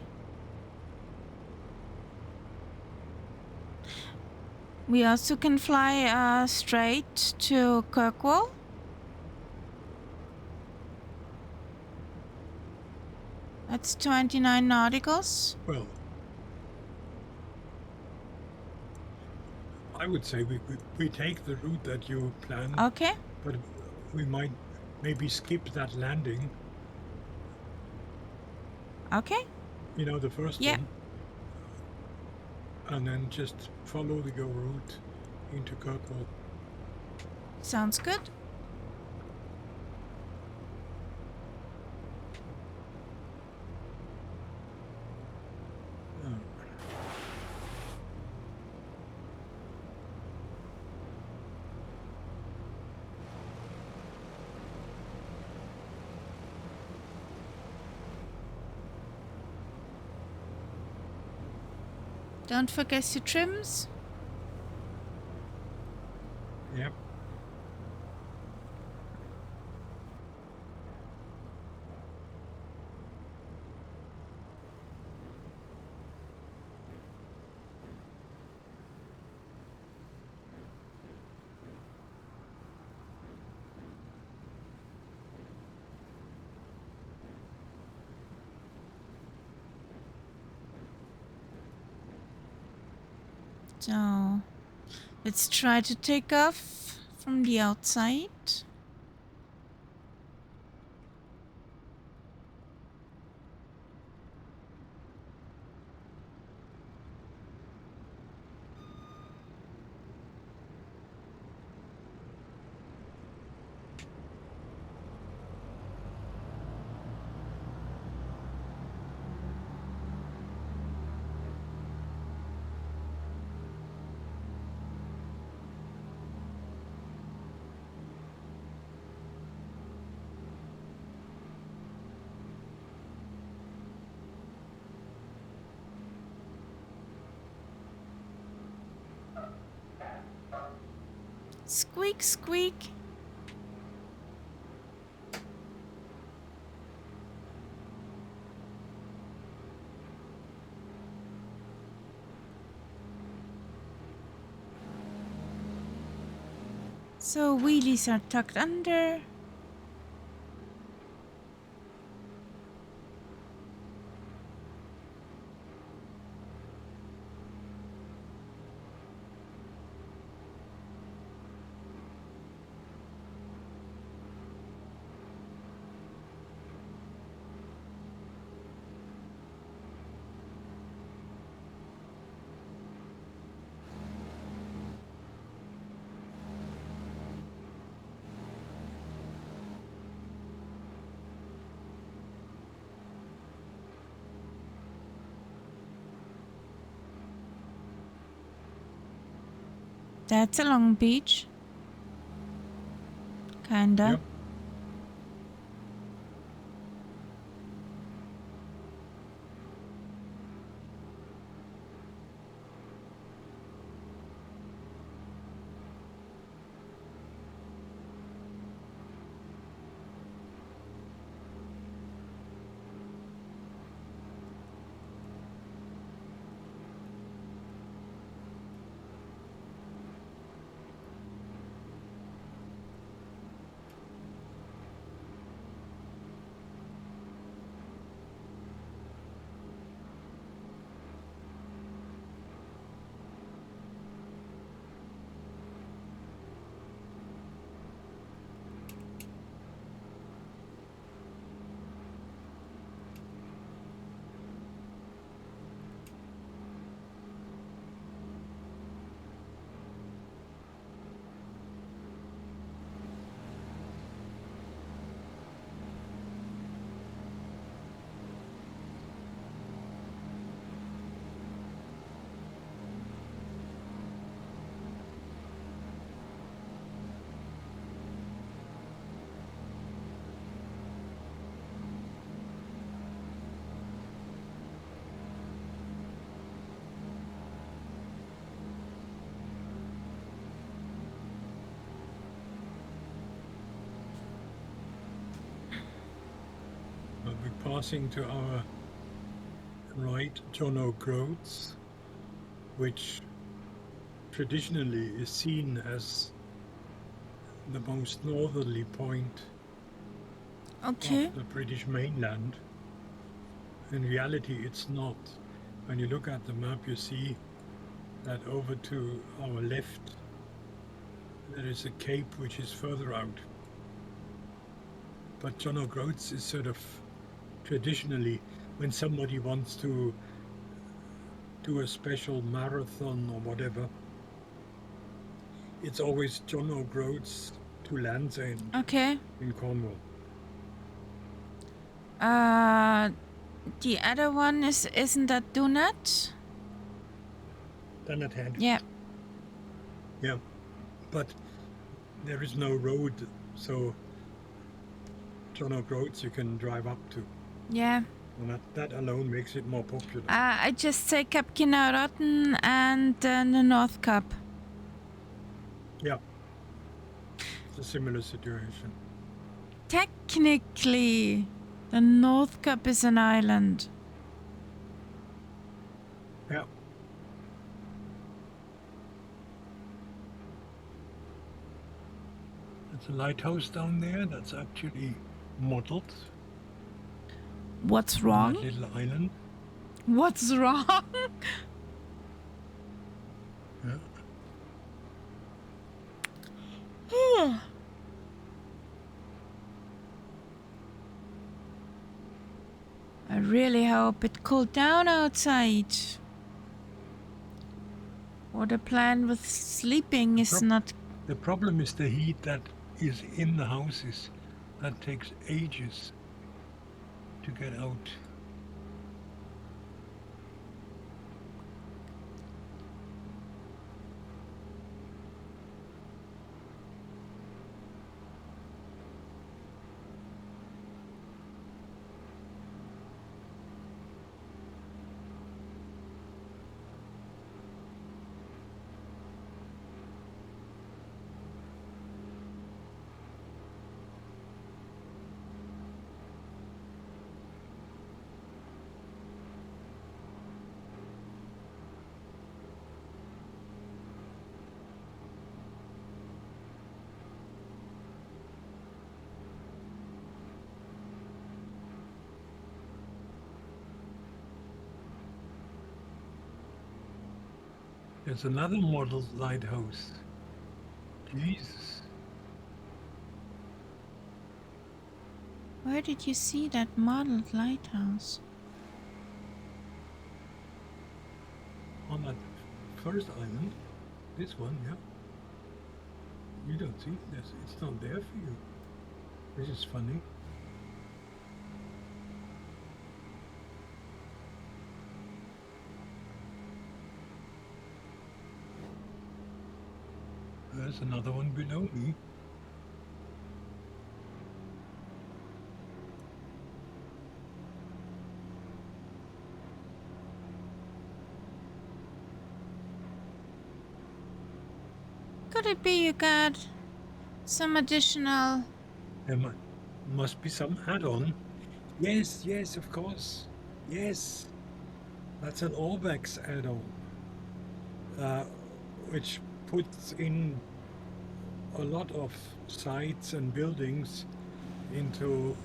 We also can fly straight to Kirkwall. That's 29 nauticals. Well, I would say we take the route that you planned, Okay. but we might maybe skip that landing. Okay. You know, the first Yeah. one. And then just follow the go route into Kirkwall. Sounds good. Don't forget your trims. Yep. So let's try to take off from the outside. Squeak, squeak. So wheelies are tucked under. That's a long beach. Kinda. Yep. We're passing to our right John O'Groats, which traditionally is seen as the most northerly point Okay. of the British mainland. In reality, it's not. When you look at the map, you see that over to our left, there is a cape which is further out. But John O'Groats is sort of traditionally, when somebody wants to do a special marathon or whatever, it's always John O'Groats to Land's End Okay. in Cornwall. The other one isn't that Donut? Dunnet Head. Yeah. Yeah. But there is no road, so John O'Groats you can drive up to. Yeah. And that alone makes it more popular. I just say Cap Kinnarotten and the North Cap. Yeah. It's a similar situation. Technically, the North Cap is an island. Yeah. There's a lighthouse down there that's actually modeled What's on wrong? that little island. What's wrong? Yeah. I really hope it cooled down outside. Or the plan with sleeping is not. The problem is the heat that is in the houses. That takes ages to get out. There's another model lighthouse. Jesus. Where did you see that modeled lighthouse? On that first island. This one, yeah. You don't see this. It's not there for you. This is funny. There's another one below me. Could it be you got some additional... There must be some add-on. Yes, yes, of course. Yes. That's an Orbex add-on. Which puts in a lot of sites and buildings into...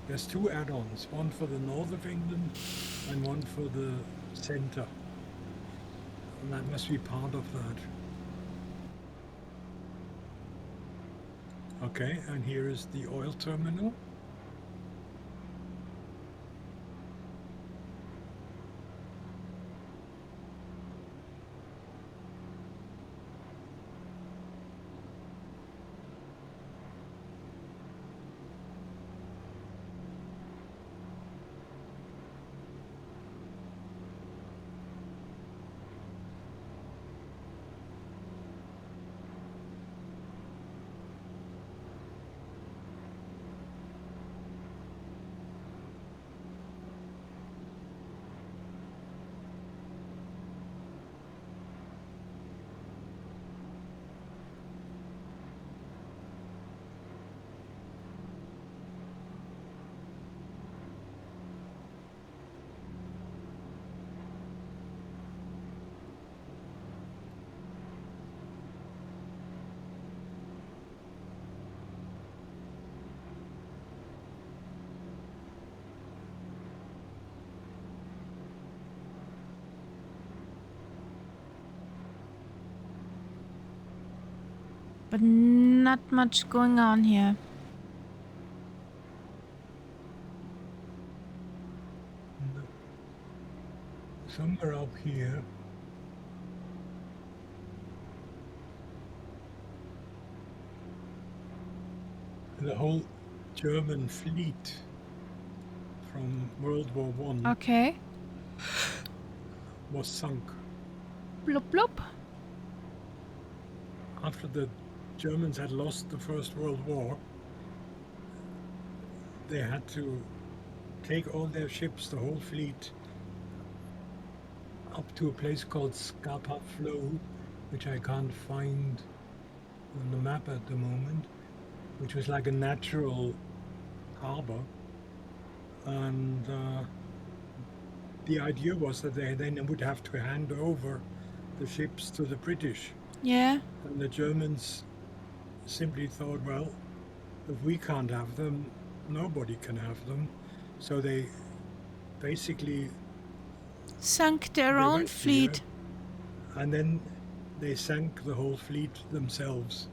There's two add-ons, one for the north of England and one for the center. And that must be part of that. Okay, and here is the oil terminal. But not much going on here. Somewhere up here. The whole German fleet from World War I Okay. was sunk. Bloop bloop. After the Germans had lost the First World War, they had to take all their ships, the whole fleet, up to a place called Scapa Flow, which I can't find on the map at the moment, which was like a natural harbor. And the idea was that they then would have to hand over the ships to the British. Yeah. And the Germans simply thought, well, if we can't have them, nobody can have them. So they basically Sunk their they own went fleet. here, and then they sank the whole fleet themselves.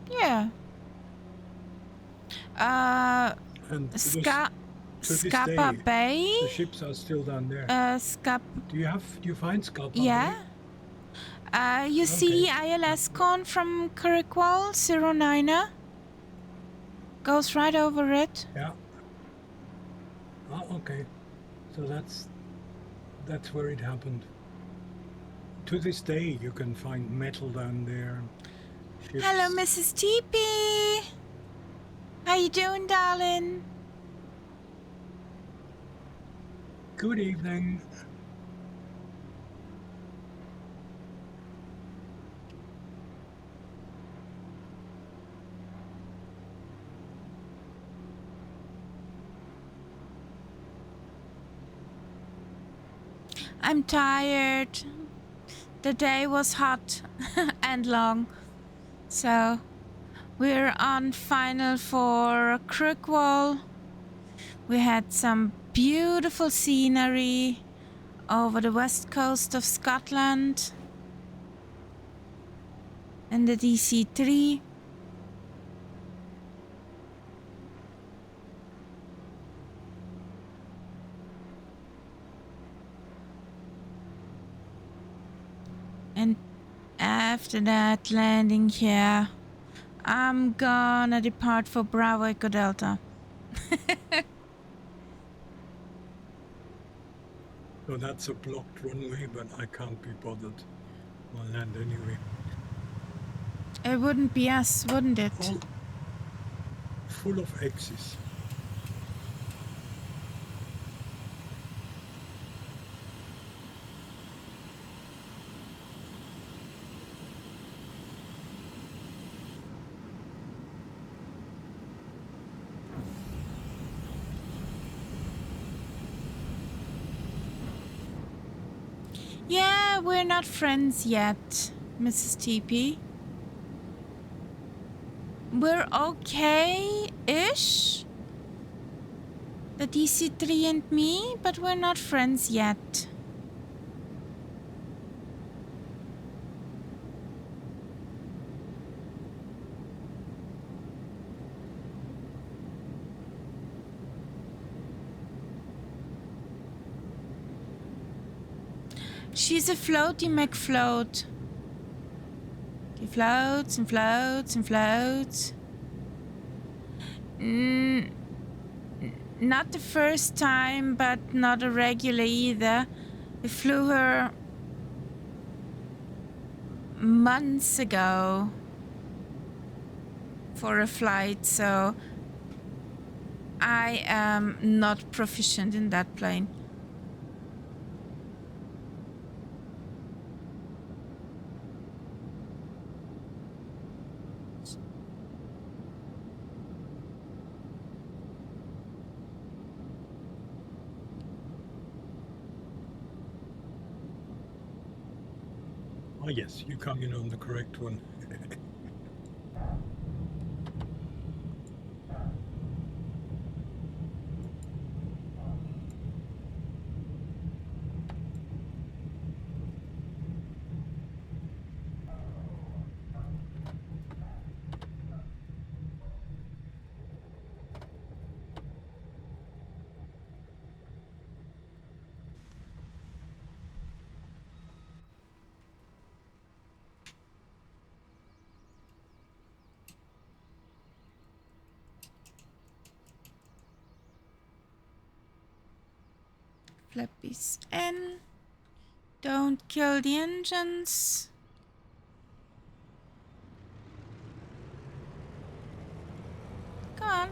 Yeah. And to Scapa this day, Bay. the ships are still down there. Scapa. Do you find Scapa Yeah. Bay? You see Okay. ILS con from Kirkwall 09er? Goes right over it. Yeah. Ah, okay. So that's where it happened. To this day, you can find metal down there. Ships. Hello, Mrs. Teepee. How you doing, darling? Good evening. I'm tired. The day was hot and long. So we're on final for Kirkwall. We had some beautiful scenery over the west coast of Scotland. And the DC3. And after that, landing here, I'm gonna depart for Bravo Echo Delta. So that's a blocked runway, but I can't be bothered. I'll land anyway. It wouldn't be us, wouldn't it? All full of X's. Yeah, we're not friends yet, Mrs. TP. We're okay-ish, the DC3 and me, but we're not friends yet. She's a floaty McFloat. He floats and floats and floats. Not the first time, but not a regular either. We flew her months ago for a flight, so I am not proficient in that plane. Oh yes, you come in on the correct one. Flappies in. Don't kill the engines. Come on.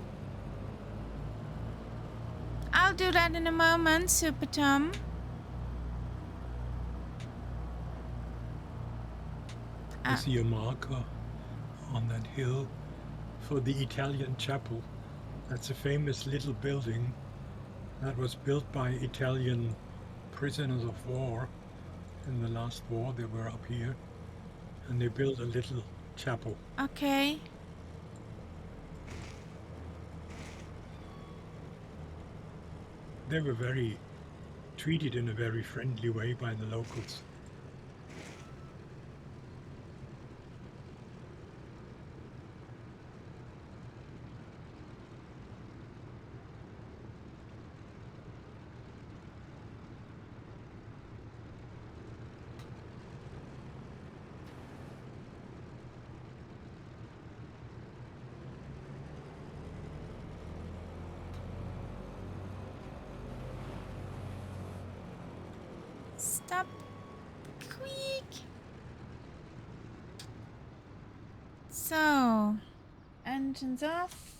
I'll do that in a moment, Super Tom. I see a marker on that hill for the Italian chapel. That's a famous little building that was built by Italian prisoners of war. In the last war, they were up here, and they built a little chapel. Okay. They were treated in a very friendly way by the locals. Stop. Quick. So, engines off.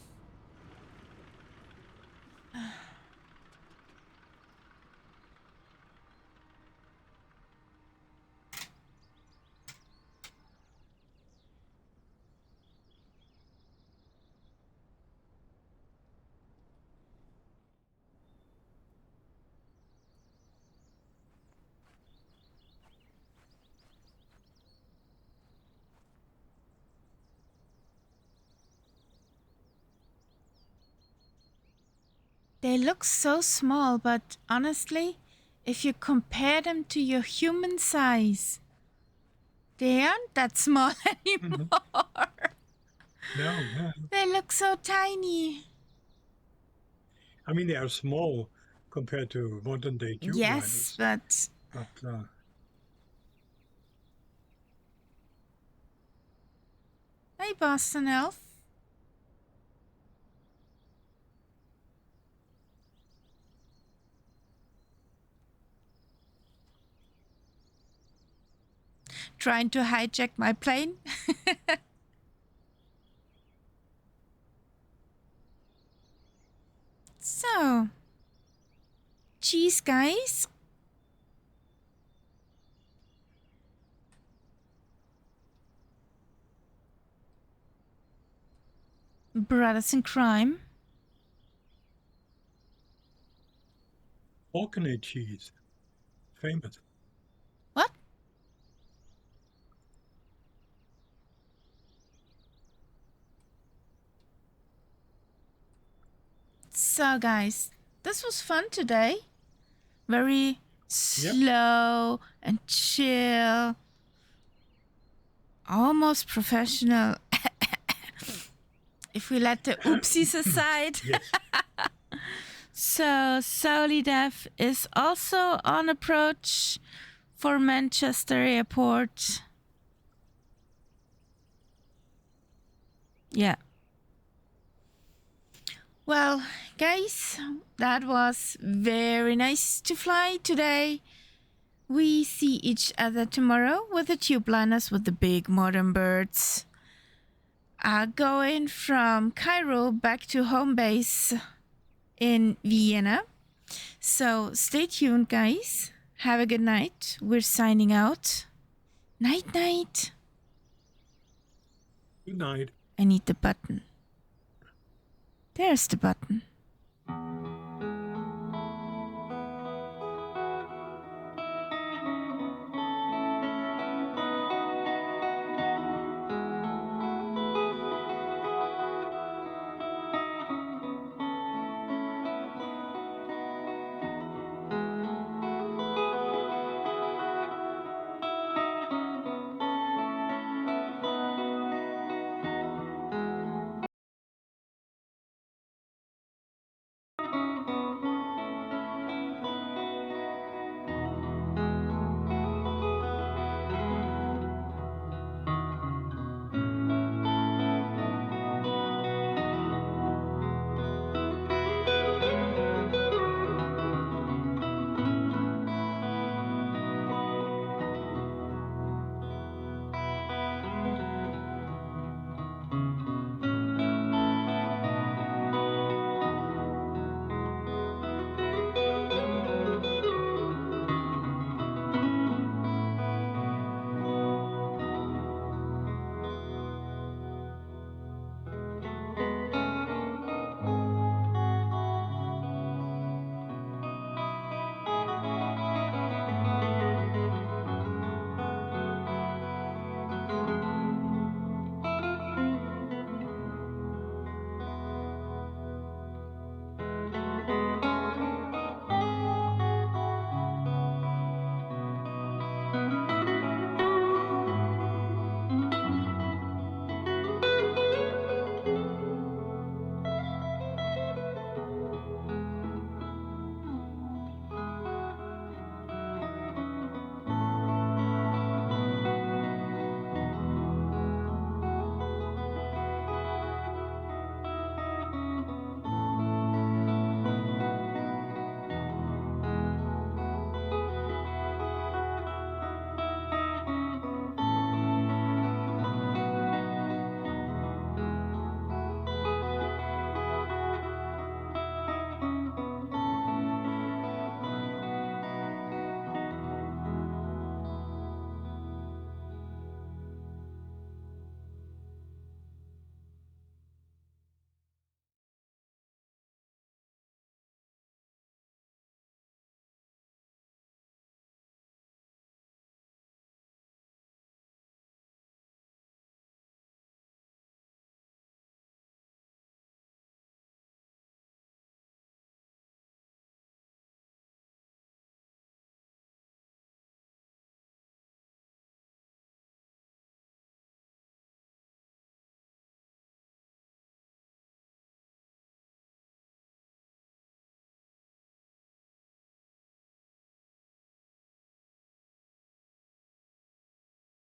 They look so small, but honestly, if you compare them to your human size, They aren't that small Mm-hmm. anymore. No. They look so tiny. I mean, they are small compared to modern day tube Yes, liners. but But hey, Boston Elf. Trying to hijack my plane. So, cheese, guys. Brothers in crime. Orkney cheese, famous. What? So, guys, this was fun today. Very slow and chill. Almost professional. If we let the oopsies aside. Yes. So, Solidev is also on approach for Manchester Airport. Yeah. Well, guys, that was very nice to fly today. We see each other tomorrow with the tube liners with the big modern birds. Going from Cairo back to home base in Vienna. So stay tuned, guys. Have a good night. We're signing out. Night, night. Good night. I need the button. There's the button.